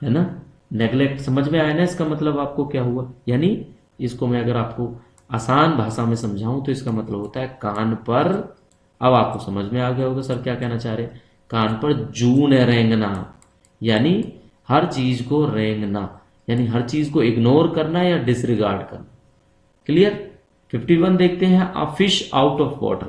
है ना। नेग्लेक्ट समझ में आया ना, इसका मतलब आपको क्या हुआ, यानी इसको मैं अगर आपको आसान भाषा में समझाऊं तो इसका मतलब होता है कान पर, अब आपको समझ में आ गया होगा सर क्या कहना चाह रहे हैं, कान पर जून रेंगना, यानी हर चीज को रेंगना, यानी हर चीज को इग्नोर करना या डिसरिगार्ड करना। क्लियर। 51 देखते हैं, अ fish out of water.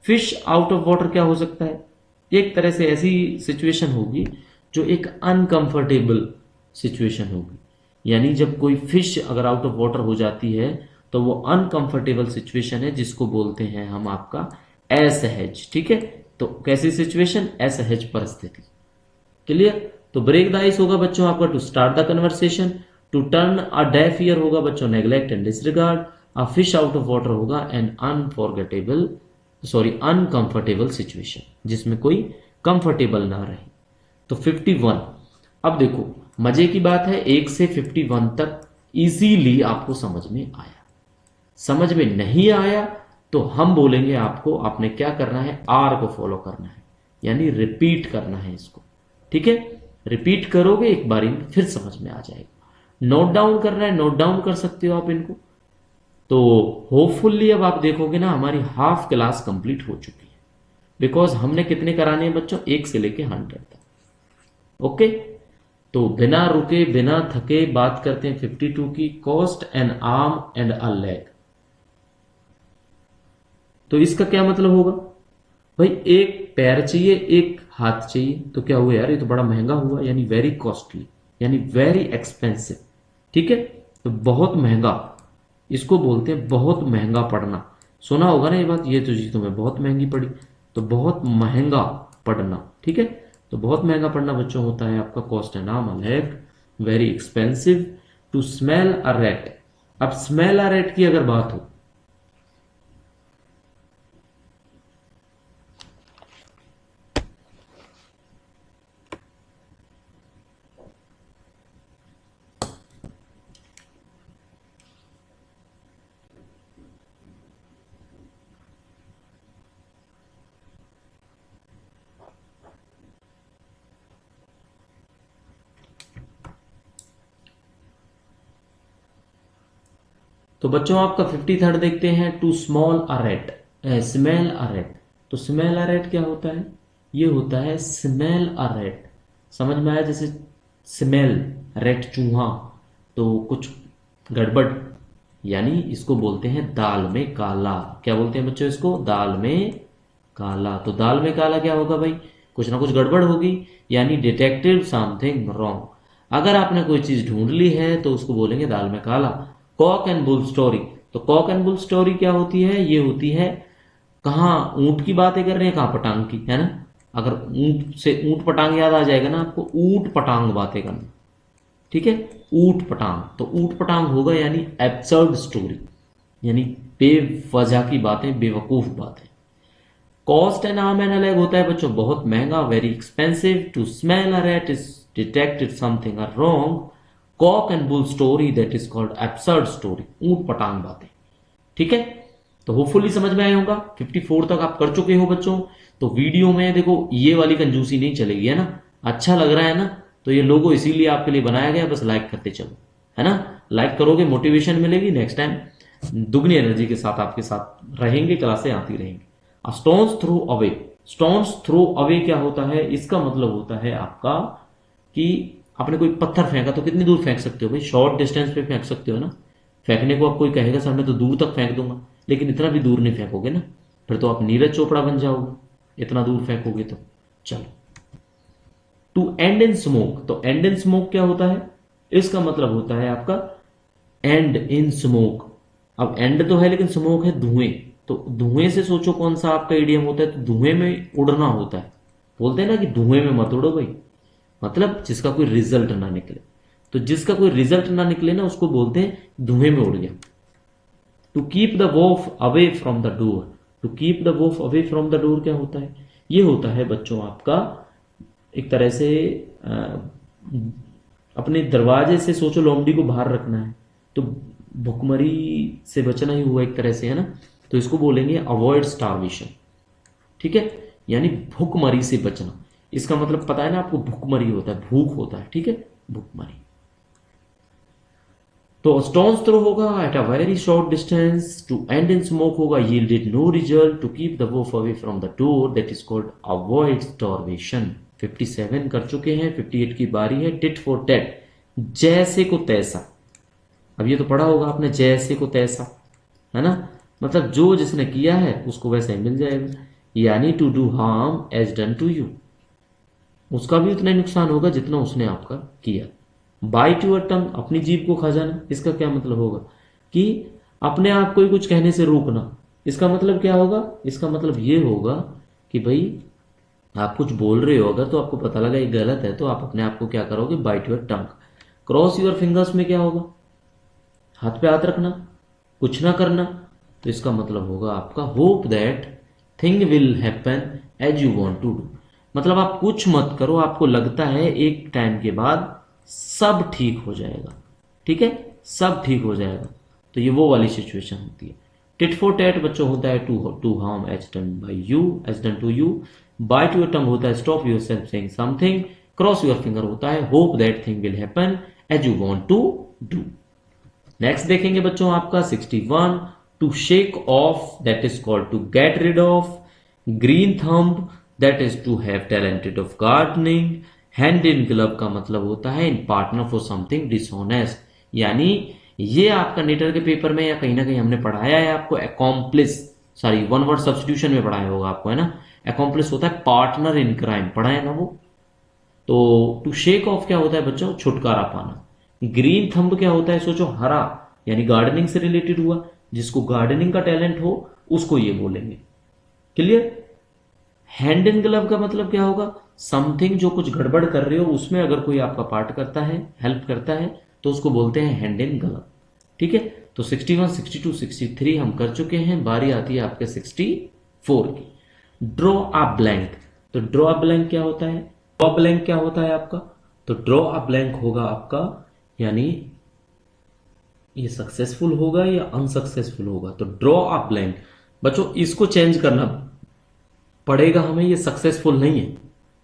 Fish out of water क्या हो सकता है, एक तरह से ऐसी सिचुएशन होगी जो एक अनकंफर्टेबल सिचुएशन होगी, यानी जब कोई फिश अगर आउट ऑफ वाटर हो जाती है तो वो अनकंफर्टेबल सिचुएशन है, जिसको बोलते हैं हम आपका असहज। ठीक है, तो कैसी सिचुएशन, असहज परिस्थिति। क्लियर। तो ब्रेक द आइस होगा बच्चों आपका to start the conversation, to turn a deaf ear होगा बच्चों neglect and disregard, a fish out of water होगा an unforgettable, sorry uncomfortable situation, जिसमें कोई कंफर्टेबल ना रहे। तो 51, अब देखो मजे की बात है, 1 से 51 तक इजीली आपको समझ में आया। समझ में नहीं आया तो हम बोलेंगे आपको, आपने क्या करना है, आर को फॉलो करना है, यानी रिपीट करना है इसको। ठीक है, रिपीट करोगे एक बारी में फिर समझ में आ जाएगा। नोट डाउन करना है, नोट डाउन कर सकते हो आप इनको। तो होपफुली अब आप देखोगे ना हमारी हाफ क्लास कंप्लीट हो चुकी है, बिकॉज हमने कितने कराने हैं बच्चों, 1 से लेके 100 तक। ओके, तो बिना रुके बिना थके बात करते हैं 52 की, cost N arm and a leg. तो इसका क्या मतलब होगा, भाई एक पैर चाहिए एक हाथ चाहिए, तो क्या हुआ यार, ये तो बड़ा महंगा हुआ, यानी वेरी कॉस्टली, यानी वेरी एक्सपेंसिव। ठीक है, तो बहुत महंगा, इसको बोलते हैं बहुत महंगा पड़ना। सुना होगा ना ये बात, ये तो चीज तुम्हें बहुत महंगी पड़ी, तो बहुत महंगा पड़ना। ठीक है, तो बहुत महंगा पड़ना बच्चों होता है आपका cost and arm leg, very expensive. To smell a rat, अब स्मेल अ रेट की अगर बात हो, तो बच्चों आपका 53rd देखते हैं, to smell a rat, smell a rat. तो स्मेल अ रेट क्या होता है? ये होता है स्मेल अ रेट। समझ में आया? जैसे स्मेल रेट चूहा, तो कुछ गड़बड़, यानी इसको बोलते हैं दाल में काला। क्या बोलते हैं बच्चों इसको? दाल में काला। तो दाल में काला क्या होगा भाई? कुछ ना कुछ गड़बड़ होगी, यानी डिटेक्टिव समथिंग रॉन्ग। अगर आपने कोई चीज ढूंढ ली है तो उसको बोलेंगे दाल में काला। Kock and bull story. तो कॉक एंड बुल स्टोरी क्या होती है? ये होती है, कहाँ ऊंट की बातें कर रहे हैं, कहाँ पटांग की, है ना? अगर ऊंट से ऊंट पटांग याद आ जाएगा ना आपको, ऊंट पटांग बातें करना, ठीक है? ऊंट पटांग, तो ऊंट पटांग होगा यानी एब्सर्ड स्टोरी, यानी बेवजह की बातें, बेवकूफ बातें। Cost and arm and a leg होता है बच्चों बहुत महंगा, very expensive. To smell a rat is detected something are wrong. Cock and bull story that is called absurd story, ऊंट पटांग बातें। ठीक है, तो होपफुली समझ में आया होगा। 54 तक आप कर चुके हो बच्चों। तो वीडियो में देखो ये वाली कंजूसी नहीं चलेगी, है ना? अच्छा लग रहा है ना? तो ये लोगो इसीलिए आपके लिए बनाया गया, बस लाइक करते चलो, है ना? लाइक करोगे मोटिवेशन मिलेगी, नेक्स्ट टाइम दुगनी एनर्जी के साथ आपके साथ रहेंगे, क्लासें आती रहेंगी। Stones throw away. Stones throw away क्या होता है? इसका मतलब होता है आपका कि आपने कोई पत्थर फेंका तो कितनी दूर फेंक सकते हो भाई? शॉर्ट डिस्टेंस पे फेंक सकते हो ना। फेंकने को आप कोई कहेगा सर मैं तो दूर तक फेंक दूंगा, लेकिन इतना भी दूर नहीं फेंकोगे ना, फिर तो आप नीरज चोपड़ा बन जाओगे इतना दूर फेंकोगे तो। चलो, टू एंड इन स्मोक। तो एंड इन स्मोक क्या होता है? इसका मतलब होता है आपका एंड इन स्मोक। अब एंड तो है लेकिन स्मोक है धुएं, तो धुएं से सोचो कौन सा आपका इडियम होता है? तो धुएं में उड़ना होता है। बोलते हैं ना कि धुएं में मत उड़ो भाई, मतलब जिसका कोई रिजल्ट ना निकले। तो जिसका कोई रिजल्ट ना निकले ना, उसको बोलते हैं धुएं में उड़ गया। To keep the wolf away from the door. To keep the wolf away from the door क्या होता है? ये होता है बच्चों आपका एक तरह से अपने दरवाजे से सोचो लोमड़ी को बाहर रखना है, तो भुखमरी से बचना ही हुआ एक तरह से, है ना? तो इसको बोलेंगे अवॉइड स्टार्वेशन। ठीक है, यानी भुखमरी से बचना। इसका मतलब पता है ना आपको? भुखमरी होता है, भूख होता है, ठीक है? भुखमरी। तो स्टोन्स थ्रो होगा at a very short distance. To end in smoke होगा yielded no result. To keep the wolf away from the door that is called avoid starvation. 57 कर चुके हैं, 58 की बारी है। टिट फॉर टैट, जैसे को तैसा। अब ये तो पढ़ा होगा आपने, जैसे को तैसा, है ना? मतलब जो जिसने किया है उसको वैसा ही मिल जाएगा, यानी to do harm as done to you, उसका भी उतना ही नुकसान होगा जितना उसने आपका किया। बाइट यूर टंग, अपनी जीभ को खा जाना। इसका क्या मतलब होगा? कि अपने आप को ही कुछ कहने से रोकना। इसका मतलब क्या होगा? इसका मतलब ये होगा कि भाई आप कुछ बोल रहे हो अगर, तो आपको पता लगा ये गलत है, तो आप अपने आप को क्या करोगे? Bite your tongue. Cross your fingers में क्या होगा? हाथ पे हाथ रखना, कुछ ना करना। तो इसका मतलब होगा आपका hope that thing will happen as you want to do. मतलब आप कुछ मत करो, आपको लगता है एक टाइम के बाद सब ठीक हो जाएगा, ठीक है? सब ठीक हो जाएगा। तो ये वो वाली सिचुएशन होती है। टिट फॉर टैट बच्चों होता है to harm as done by you, as done to you. Bite your tongue होता है stop yourself saying something. Cross your finger होता है hope that thing will happen as you want to do. Next देखेंगे बच्चों आपका 61, to shake off that is called to get rid of. Green thumb that is to have talented of gardening. Hand in glove का मतलब होता है in partner for something dishonest, यानी ये आपका नेटर के पेपर में या कहीं ना कहीं हमने पढ़ाया है आपको। Accomplish, sorry one word substitution में पढ़ाया होगा आपको, है ना? अकॉम्प्लिस होता है पार्टनर इन क्राइम, पढ़ा है ना वो? तो टू शेक ऑफ क्या होता है बच्चों? छुटकारा पाना। ग्रीन थंब क्या होता है? सोचो हरा, यानी गार्डनिंग से रिलेटेड हुआ। जिसको गार्डनिंग का टैलेंट हो उसको ये बोलेंगे। क्लियर? हैंड इन ग्लव का मतलब क्या होगा? समथिंग जो कुछ गड़बड़ कर रहे हो उसमें अगर कोई आपका पार्ट करता है, हेल्प करता है, तो उसको बोलते हैं हैंड इन ग्लव। ठीक है, तो 61, 62, 63 हम कर चुके हैं। बारी आती है आपके 64 की। Draw a blank. तो ड्रॉ अ ब्लैंक क्या होता है? ड्रॉ ब्लैंक क्या होता है आपका? तो ड्रॉ अ ब्लैंक होगा आपका, यानी ये सक्सेसफुल होगा या अनसक्सेसफुल होगा। तो ड्रॉ अ ब्लैंक बच्चों इसको चेंज करना पड़ेगा हमें, ये सक्सेसफुल नहीं है,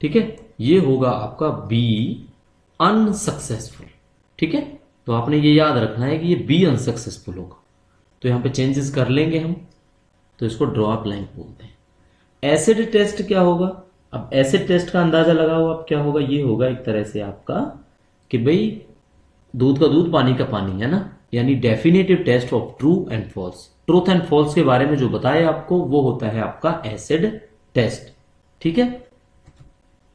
ठीक है? ये होगा आपका बी अनसक्सेसफुल। ठीक है, तो आपने ये याद रखना है कि ये बी अनसक्सेसफुल होगा। तो यहाँ पे चेंजेस कर लेंगे हम, तो इसको ड्रॉ ब्लैंक बोलते हैं। एसिड टेस्ट क्या होगा? अब एसिड टेस्ट का अंदाजा लगाओ, अब क्या होगा? ये होगा एक तरह से आपका कि भाई दूध का दूध पानी का पानी, है ना, यानी definitive test of true and false. Truth and false के बारे में जो बताया आपको वो होता है आपका एसिड टेस्ट। ठीक है।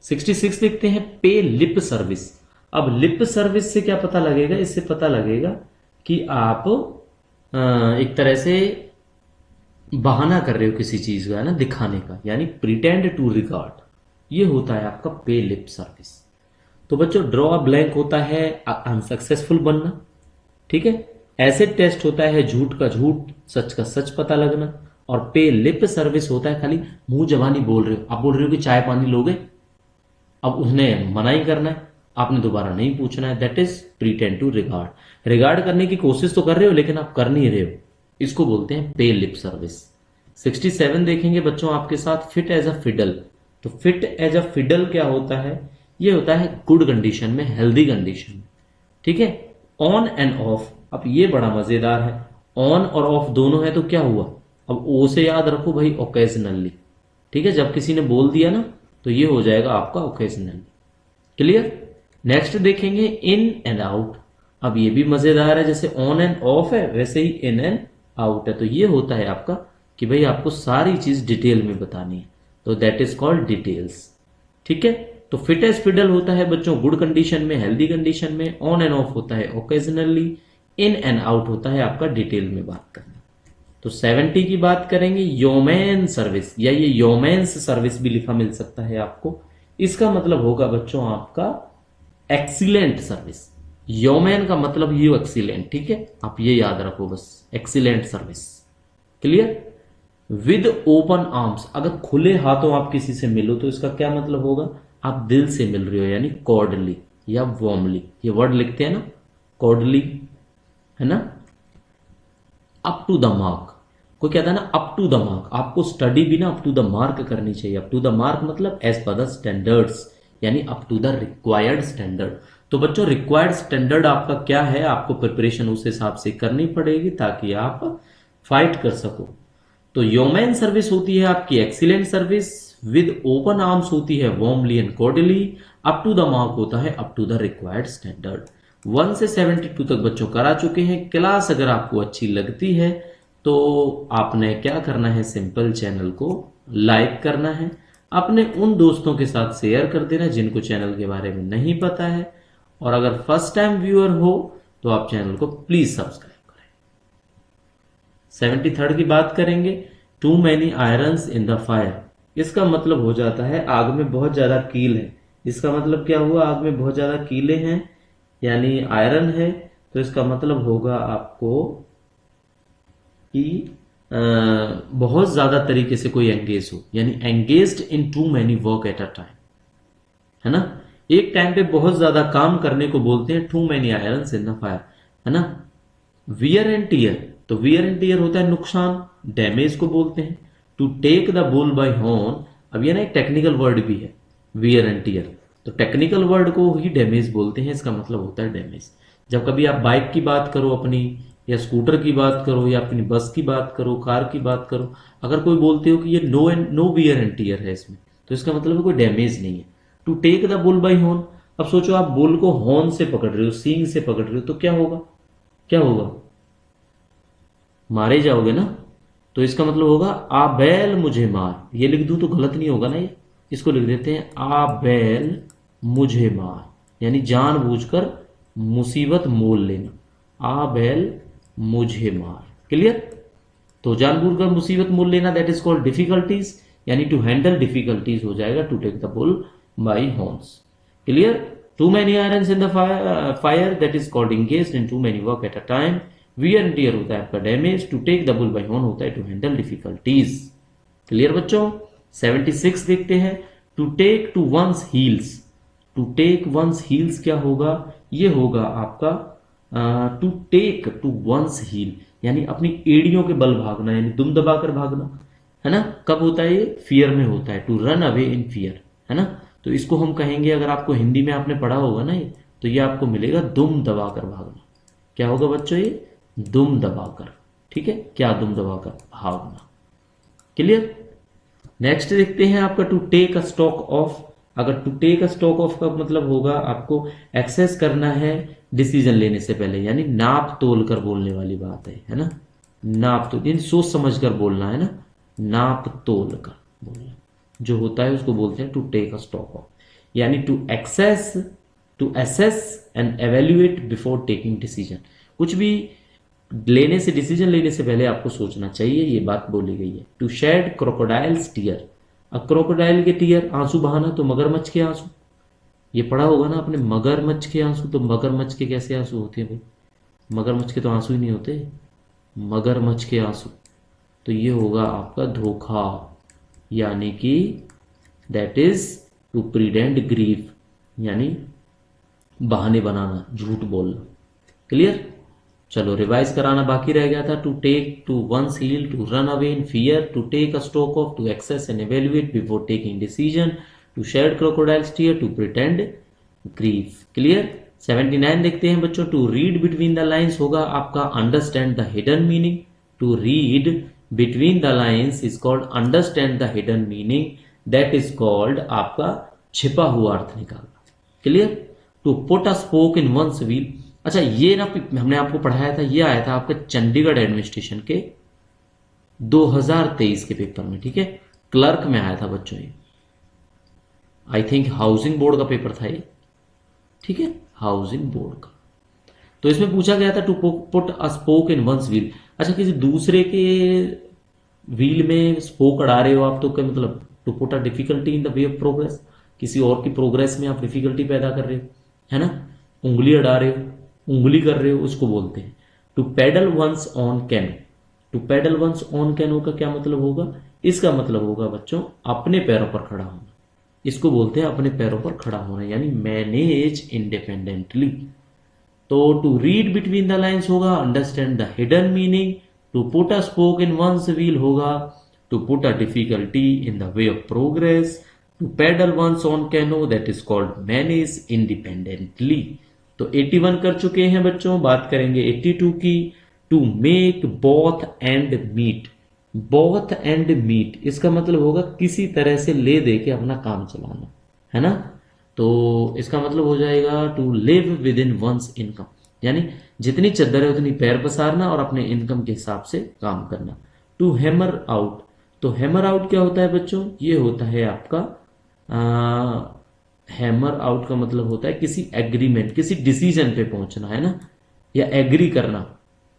66 लिखते हैं पे लिप सर्विस। अब लिप सर्विस से क्या पता लगेगा? इससे पता लगेगा कि आप एक तरह से बहाना कर रहे हो किसी चीज का, है ना, दिखाने का, यानी प्रिटेंड टू रिगार्ड, ये होता है आपका पे लिप सर्विस। तो बच्चों ड्रॉ ब्लैंक होता है अनसक्सेसफुल बनना, ठीक है। एसिड टेस्ट होता है झूठ का झूठ, सच का सच पता लगना, और पे लिप सर्विस होता है खाली मुंह जबानी बोल रहे हो। आप बोल रहे हो कि चाय पानी लोगे, अब उसने मना ही करना है, आपने दोबारा नहीं पूछना है, that is pretend to regard. Regard करने की कोशिश तो कर रहे हो लेकिन आप कर नहीं रहे हो, इसको बोलते हैं पे लिप सर्विस। 67 देखेंगे बच्चों आपके साथ, फिट एज अ फिडल। तो फिट एज अ फिडल क्या होता है? ये होता है गुड कंडीशन में, हेल्दी कंडीशन में, ठीक है। ऑन एंड ऑफ, अब ये बड़ा मजेदार है, ऑन और ऑफ दोनों है तो क्या हुआ? अब ओ से याद रखो भाई, ओकेजनली, ठीक है। जब किसी ने बोल दिया ना तो ये हो जाएगा आपका ओकेजनली। क्लियर। नेक्स्ट देखेंगे इन एंड आउट। अब ये भी मजेदार है, जैसे ऑन एंड ऑफ है वैसे ही इन एंड आउट है। तो ये होता है आपका कि भाई आपको सारी चीज डिटेल में बतानी है, तो दैट इज कॉल्ड डिटेल्स, ठीक है। तो फिट एज फिडल होता है बच्चों गुड कंडीशन में, हेल्दी कंडीशन में। ऑन एंड ऑफ होता है ओकेजनली। इन एंड आउट होता है आपका डिटेल में बात करना। तो 70 की बात करेंगे, योमैन सर्विस, या ये योमेंस सर्विस भी लिखा मिल सकता है आपको। इसका मतलब होगा बच्चों आपका एक्सीलेंट सर्विस। योमैन का मतलब ही एक्सीलेंट, ठीक है, आप ये याद रखो बस, excellent service. Clear. With open arms, अगर खुले हाथों आप किसी से मिलो तो इसका क्या मतलब होगा? आप दिल से मिल रहे हो, यानी कॉर्डली या वार्मली, ये वर्ड लिखते हैं ना, कॉर्डली, है ना। अप टू द मार्क, कोई कहता है ना अप टू द मार्क, आपको स्टडी भी ना अप टू द मार्क करनी चाहिए। अप टू द मार्क मतलब एज पर द स्टैंडर्ड्स, यानी up to the required standard. तो बच्चों रिक्वायर्ड स्टैंडर्ड आपका क्या है? आपको प्रिपरेशन उस हिसाब से करनी पड़ेगी ताकि आप फाइट कर सको। तो योमैन सर्विस होती है आपकी excellent service, with open arms होती है warmly and cordially, up to the mark होता है up to the required standard. 1 से 72 तक बच्चों करा चुके हैं। क्लास अगर आपको अच्छी लगती है तो आपने क्या करना है? सिंपल चैनल को लाइक करना है, अपने उन दोस्तों के साथ शेयर कर देना जिनको चैनल के बारे में नहीं पता है, और अगर फर्स्ट टाइम व्यूअर हो तो आप चैनल को प्लीज सब्सक्राइब करें। 73 की बात करेंगे, too many irons in the fire. इसका मतलब हो जाता है आग में बहुत ज्यादा कील है। इसका मतलब क्या हुआ? आग में बहुत ज्यादा कीले हैं, यानी आयरन है, तो इसका मतलब होगा आपको कि बहुत ज्यादा तरीके से कोई एंगेज हो, यानी engaged in too many work at a time, है ना। एक टाइम पे बहुत ज्यादा काम करने को बोलते हैं, too many irons in the fire, है ना। वियर एंड टीयर, तो वियर एंड टीयर होता है नुकसान, डैमेज को बोलते हैं। To take the bull by horn, अब ये ना एक टेक्निकल वर्ड भी है वियर एंड टीयर, तो टेक्निकल वर्ड को ही डैमेज बोलते हैं, इसका मतलब होता है डैमेज। जब कभी आप बाइक की बात करो अपनी, या स्कूटर की बात करो, या अपनी बस की बात करो, कार की बात करो, अगर कोई बोलते हो कि ये नो वियर एंड टीयर है इसमें, तो इसका मतलब कोई डैमेज नहीं है। To take the bull by horn, अब सोचो आप बुल को हॉर्न से पकड़ रहे हो, सींग से पकड़ रहे हो, तो क्या होगा? क्या होगा? मारे जाओगे ना। तो इसका मतलब होगा आ बैल मुझे मार, ये लिख दूं तो गलत नहीं होगा ना, ये इसको लिख देते हैं आ बैल मुझे मार, यानी जानबूझकर मुसीबत मोल लेना, आ बैल मुझे मार। क्लियर। तो जानबूझकर मुसीबत मोल लेना, दैट इज कॉल्ड डिफिकल्टीज, यानी टू हैंडल डिफिकल्टीज हो जाएगा to take the bull by horns. Clear. Too many irons in the fire, that is called engaged in too many work at a time. Wear and tear होता है आपका damage, to take the bull by horn होता है to handle difficulties. Clear बच्चों। 76 देखते हैं, to take to one's heels. To take one's heels क्या होगा? ये होगा आपका to take to one's heel, यानी अपनी एड़ियों के बल भागना, यानी दुम दबाकर भागना, है ना। कब होता है ये? फियर में होता है, to run away in fear, है ना। तो इसको हम कहेंगे, अगर आपको हिंदी में आपने पढ़ा होगा ना ये, तो ये आपको मिलेगा दुम दबाकर भागना। क्या होगा बच्चों? ये दुम दबाकर, ठीक है, क्या दुम दबा कर भागना। क्लियर। नेक्स्ट देखते हैं आपका to take a stock of. अगर to take a stock of का मतलब होगा आपको एक्सेस करना है डिसीजन लेने से पहले, यानी नाप तोल कर बोलने वाली बात है ना। नाप तो यानी सोच समझ कर बोलना है ना, नाप तोल कर बोलना जो होता है उसको बोलते हैं to take a stock of, यानी to assess and evaluate before taking decision. कुछ भी लेने से, डिसीजन लेने से पहले आपको सोचना चाहिए, ये बात बोली गई है। To shed crocodiles tear. अब क्रोकोडाइल के टीयर आंसू बहाना, तो मगरमच्छ के आंसू, ये पढ़ा होगा ना आपने, मगरमच्छ के आंसू। तो मगरमच्छ के कैसे आंसू होते हैं भाई, मगरमच्छ के तो आंसू ही नहीं होते, मगरमच्छ के आंसू। तो ये होगा आपका धोखा, यानी कि that is to pretend grief, यानी बहाने बनाना, झूठ बोलना। क्लियर। चलो रिवाइज कराना बाकी रह गया था। To take to one's heel, to run away in fear, to take a stock of, to access and evaluate before taking decision, to shed crocodiles tear, to pretend grief. Clear. 79 देखते हैं बच्चों। To read between the lines होगा आपका understand the hidden meaning. To read between the lines is called understand the hidden meaning, that is called आपका छिपा हुआ अर्थ निकालना। Clear. To put a spoke in one's wheel. अच्छा ये ना हमने आपको पढ़ाया था, ये आया था आपका चंडीगढ़ एडमिनिस्ट्रेशन के 2023 के पेपर में, ठीक है, क्लर्क में आया था बच्चों ये। आई थिंक हाउसिंग बोर्ड का पेपर था ये, ठीक है, हाउसिंग बोर्ड का। तो इसमें पूछा गया था to put a spoke in one's wheel. अच्छा किसी दूसरे के व्हील में स्पोक अड़ा रहे हो आप, तो क्या मतलब, to put a difficulty in the way of progress, किसी और की प्रोग्रेस में आप डिफिकल्टी पैदा कर रहे हो, है ना, उंगली अड़ा रहे हो, उंगली कर रहे हो, उसको बोलते हैं to paddle one's on canoe. To paddle one's on canoe का क्या मतलब होगा, इसका मतलब होगा बच्चों अपने पैरों पर खड़ा होना, इसको बोलते हैं अपने पैरों पर खड़ा होना, यानी मैनेज इंडिपेंडेंटली। तो to read between the lines होगा understand the hidden meaning, to put a spoke in one's wheel होगा to put a difficulty in the way of progress, to paddle one's on canoe that is called manage independently. तो 81 कर चुके हैं बच्चों, बात करेंगे 82 की। To make both end meet. Both end meet इसका मतलब होगा किसी तरह से ले दे के अपना काम चलाना, है ना। तो इसका मतलब हो जाएगा to live within one's income, यानी जितनी चद्दर है उतनी पैर पसारना और अपने इनकम के हिसाब से काम करना। To hammer out. तो हैमर आउट क्या होता है बच्चों, ये होता है आपका हैमर आउट का मतलब होता है किसी एग्रीमेंट, किसी डिसीजन पे पहुंचना, है ना, या एग्री करना,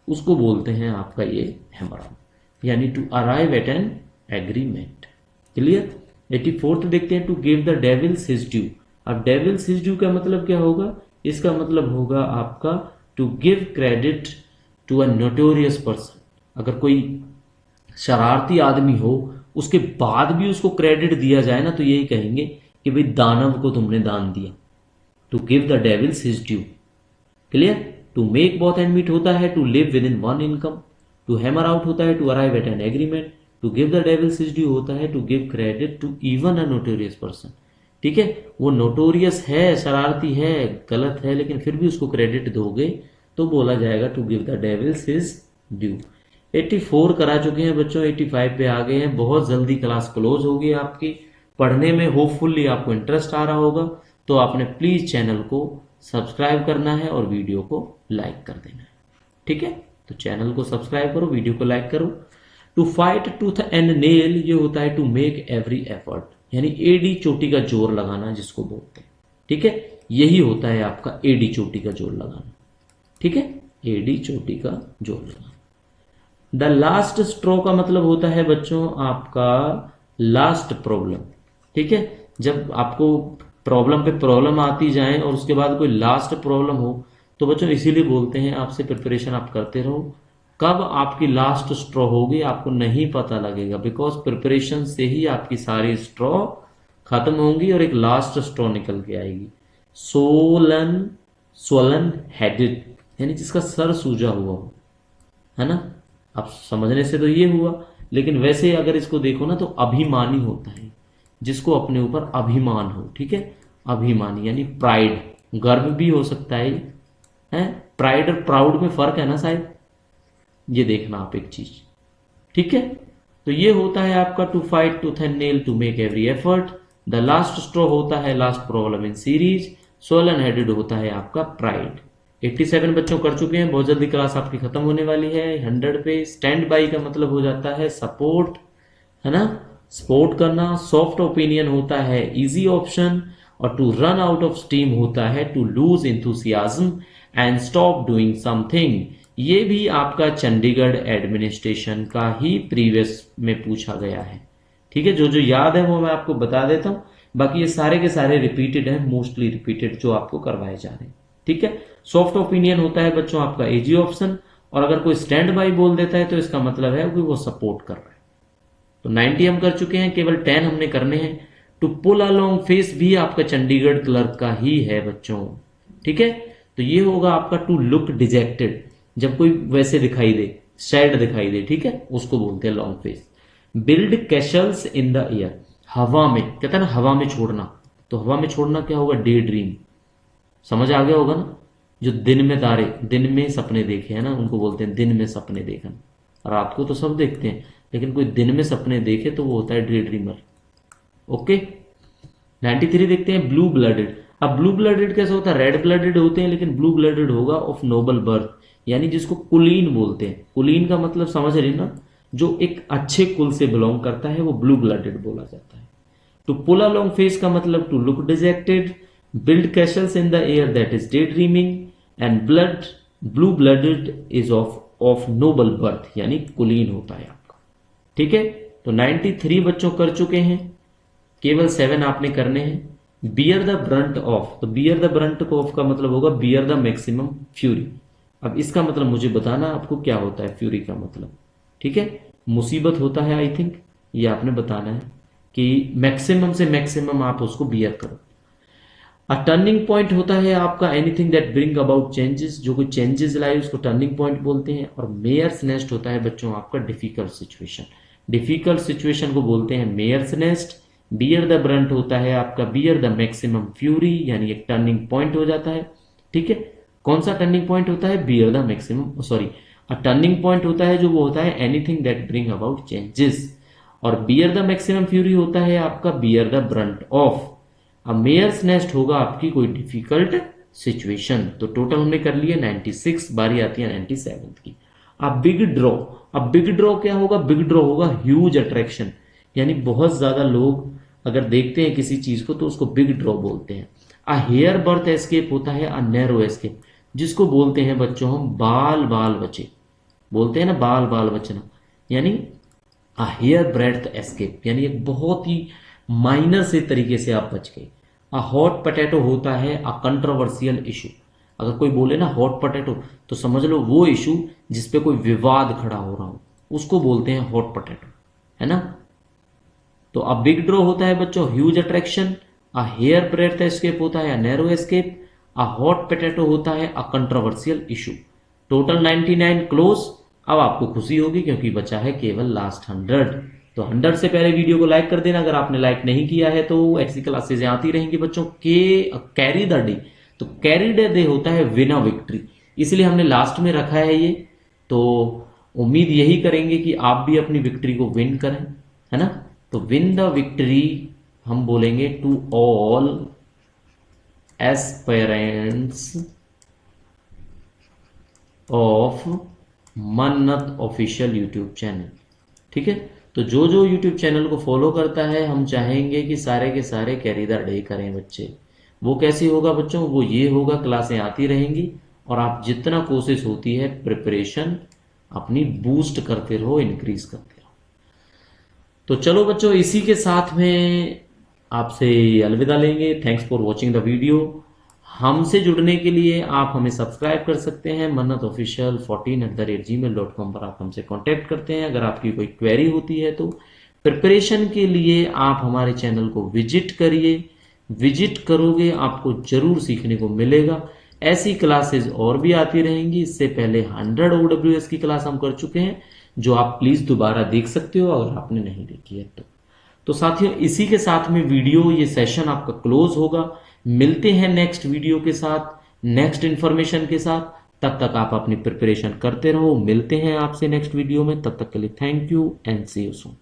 उसको बोलते हैं आपका ये हैमर आउट, यानी to arrive at an agreement. Clear. 84th देखते हैं। To give the devils his due. अब डेविल्स हिज ड्यू का मतलब क्या होगा, इसका मतलब होगा आपका to give credit to a notorious person. अगर कोई शरारती आदमी हो उसके बाद भी उसको क्रेडिट दिया जाए ना, तो यही कहेंगे कि भाई दानव को तुमने दान दिया। To give the devils his due. Clear. To make both end meet होता है to live within one income. To hammer out होता है to arrive at an agreement. To give the devils his due होता है to give credit to even a notorious person. ठीक है, वो notorious है, शरारती है, गलत है, लेकिन फिर भी उसको क्रेडिट दोगे तो बोला जाएगा to give the devils his due. 84 करा चुके हैं बच्चों, 85 पे आ गए हैं। बहुत जल्दी क्लास क्लोज होगी आपकी। पढ़ने में होपफुली आपको इंटरेस्ट आ रहा होगा, तो आपने प्लीज चैनल को सब्सक्राइब करना है और वीडियो को लाइक कर देना है। ठीक है, तो चैनल को सब्सक्राइब करो, वीडियो को लाइक करो। To fight tooth and nail ये होता है टू मेक एवरी एफर्ट, यानी एडी चोटी का जोर लगाना जिसको बोलते हैं। ठीक है, यही होता है आपका एडी चोटी का जोर लगाना। ठीक है, एडी चोटी का जोर लगाना। द लास्ट स्ट्रो का मतलब होता है बच्चों आपका लास्ट प्रॉब्लम। ठीक है, जब आपको प्रॉब्लम पे प्रॉब्लम आती जाए और उसके बाद कोई लास्ट प्रॉब्लम हो, तो बच्चों इसीलिए बोलते हैं आपसे प्रिपरेशन आप करते रहो। कब आपकी लास्ट स्ट्रॉ होगी आपको नहीं पता लगेगा, बिकॉज प्रिपरेशन से ही आपकी सारी स्ट्रॉ खत्म होंगी और एक लास्ट स्ट्रॉ निकल के आएगी। सोलन स्वलन हेडेड, यानी जिसका सर सूजा हुआ हो, है ना। अब समझने से तो ये हुआ, लेकिन वैसे अगर इसको देखो ना तो अभिमानी होता है, जिसको अपने ऊपर अभिमान हो। ठीक है, अभिमानी यानी प्राइड, गर्व भी हो सकता है। प्राइड और प्राउड में फर्क है ना शायद, ये देखना आप एक चीज, ठीक है। तो ये होता है आपका to fight tooth and nail, to make every effort, the last straw होता है last problem in series, swollen headed होता है आपका प्राइड। 87 बच्चों कर चुके हैं, बहुत जल्दी क्लास आपकी खत्म होने वाली है। 100 पे स्टैंड बाई का मतलब हो जाता है सपोर्ट, है ना, सपोर्ट करना। सॉफ्ट ओपिनियन होता है इजी ऑप्शन, और to run out of steam होता है to lose enthusiasm and stop doing something. ये भी आपका चंडीगढ़ एडमिनिस्ट्रेशन का ही प्रीवियस में पूछा गया है, ठीक है। जो जो याद है वो मैं आपको बता देता हूं, बाकी ये सारे के सारे रिपीटेड हैं, मोस्टली रिपीटेड जो आपको करवाए जा रहे हैं, ठीक है। सॉफ्ट ओपिनियन होता है बच्चों आपका इजी ऑप्शन, और अगर कोई स्टैंड बाई बोल देता है तो इसका मतलब है कि वो सपोर्ट कर रहा है। तो 90 हम कर चुके हैं, केवल 10 हमने करने हैं। टू पुल अलोंग फेस भी आपका चंडीगढ़ क्लर्क का ही है बच्चों, ठीक है। तो ये होगा आपका टू लुक डिजेक्टेड, जब कोई वैसे दिखाई दे, सैड दिखाई दे, ठीक है, उसको बोलते हैं long face. Build castles in the air, हवा में, कहता है ना हवा में छोड़ना, तो हवा में छोड़ना क्या होगा, डे ड्रीम, समझ आ गया होगा ना। जो दिन में तारे, दिन में सपने देखे हैं ना, उनको बोलते हैं दिन में सपने देखना। रात को तो सब देखते हैं, लेकिन कोई दिन में सपने देखे तो वो होता है डे ड्रीमर, ओके। 93 देखते हैं, ब्लू ब्लडेड। अब ब्लू ब्लडेड कैसे होता है, रेड ब्लडेड होते हैं, लेकिन ब्लू ब्लडेड होगा ऑफ नोबल बर्थ, यानी जिसको कुलीन बोलते हैं। कुलीन का मतलब समझ रही ना, जो एक अच्छे कुल से बिलोंग करता है वो ब्लू ब्लडेड बोला जाता है। टू पुल अलोंग फेस का मतलब to look dejected, build castles in the air that is day dreaming, and blue blooded is of noble birth, यानी कुलीन होता है आपका, ठीक है। तो 93 बच्चों कर चुके हैं, केवल 7 आपने करने हैं। बियर द ब्रंट ऑफ, तो बियर द ब्रंट ऑफ का मतलब होगा बियर द मैक्सिमम फ्यूरी। अब इसका मतलब मुझे बताना आपको क्या होता है फ्यूरी का मतलब, ठीक है। मुसीबत होता है आई थिंक, ये आपने बताना है कि मैक्सिमम से मैक्सिमम आप उसको बियर करो। अ टर्निंग पॉइंट होता है आपका anything that bring about changes, जो कोई चेंजेस लाए उसको टर्निंग पॉइंट बोलते हैं। और मेयर्स नेस्ट होता है बच्चों आपका डिफिकल्ट सिचुएशन, डिफिकल्ट सिचुएशन को बोलते हैं mare's nest. Bear the brunt होता है आपका बियर द मैक्सिमम फ्यूरी, यानी एक टर्निंग पॉइंट हो जाता है, ठीक है। कौन सा टर्निंग पॉइंट होता है, bear the maximum, sorry, a turning point होता है जो वो होता है anything that bring about changes, और बियर द मैक्सिमम फ्यूरी होता है आपका बियर द ब्रंट ऑफ। अब मेयर्स नेस्ट होगा आपकी कोई डिफिकल्ट सिचुएशन। तो टोटल हमने कर लिया 96, बारी आती है 97 की। अब बिग ड्रॉ, अब बिग ड्रॉ क्या होगा, बिग ड्रॉ होगा ह्यूज अट्रैक्शन, यानी बहुत ज्यादा लोग अगर देखते हैं किसी चीज को तो उसको बिग ड्रॉ बोलते हैं। अ हेयर बर्थ एस्केप होता है अ नैरो एस्केप, जिसको बोलते हैं बच्चों हम बाल बाल बचे, बोलते हैं ना बाल बाल बचना, यानी अ हेयर ब्रेड्थ एस्केप, यानी एक बहुत ही माइनर से तरीके से आप बच गए। अ हॉट पोटैटो होता है अ कंट्रोवर्शियल इशू, अगर कोई बोले ना हॉट पोटैटो तो समझ लो वो इशू जिसपे कोई विवाद खड़ा हो रहा हो, उसको बोलते हैं हॉट पोटैटो, है ना। तो अब बिग ड्रॉ होता है बच्चों huge attraction, a hair breadth escape होता है a narrow escape, a hot potato होता है a controversial issue. Total 99 close. अब आपको खुशी होगी क्योंकि बचा है केवल लास्ट 100। तो 100 से पहले वीडियो को लाइक कर देना, अगर आपने लाइक नहीं किया है तो ऐसी क्लासेज आती रहेंगी बच्चों के। कैरी द डे, तो कैरी द डे होता है विन अ विक्ट्री, इसलिए हमने लास्ट में रखा है ये। तो उम्मीद यही करेंगे कि आप भी अपनी विक्ट्री को विन करें, है ना। तो विन द विक्ट्री हम बोलेंगे टू ऑल एस्पायरेंट्स ऑफ मन्नत ऑफिशियल यूट्यूब चैनल, ठीक है। तो जो जो यूट्यूब चैनल को फॉलो करता है हम चाहेंगे कि सारे के सारे कैरी द डे करें बच्चे। वो कैसे होगा बच्चों, वो ये होगा क्लासें आती रहेंगी और आप जितना कोशिश होती है प्रिपरेशन अपनी बूस्ट करते रहो, इंक्रीज करते रहो। तो चलो बच्चों इसी के साथ में आपसे अलविदा लेंगे। Thanks for watching the video. हमसे जुड़ने के लिए आप हमें सब्सक्राइब कर सकते हैं, मन्नत ऑफिशियल 14@gmail.com पर आप हमसे कांटेक्ट करते हैं अगर आपकी कोई क्वेरी होती है। तो प्रिपरेशन के लिए आप हमारे चैनल को विजिट करिए, विजिट करोगे आपको जरूर सीखने को मिलेगा। ऐसी क्लासेस और भी आती रहेंगी। इससे पहले 100 OWS की क्लास हम कर चुके हैं जो आप प्लीज दोबारा देख सकते हो अगर आपने नहीं देखी है तो साथियों इसी के साथ में वीडियो ये सेशन आपका क्लोज होगा। मिलते हैं नेक्स्ट वीडियो के साथ, नेक्स्ट इंफॉर्मेशन के साथ। तब तक आप अपनी प्रिपरेशन करते रहो। मिलते हैं आपसे नेक्स्ट वीडियो में, तब तक के लिए thank you and see you soon.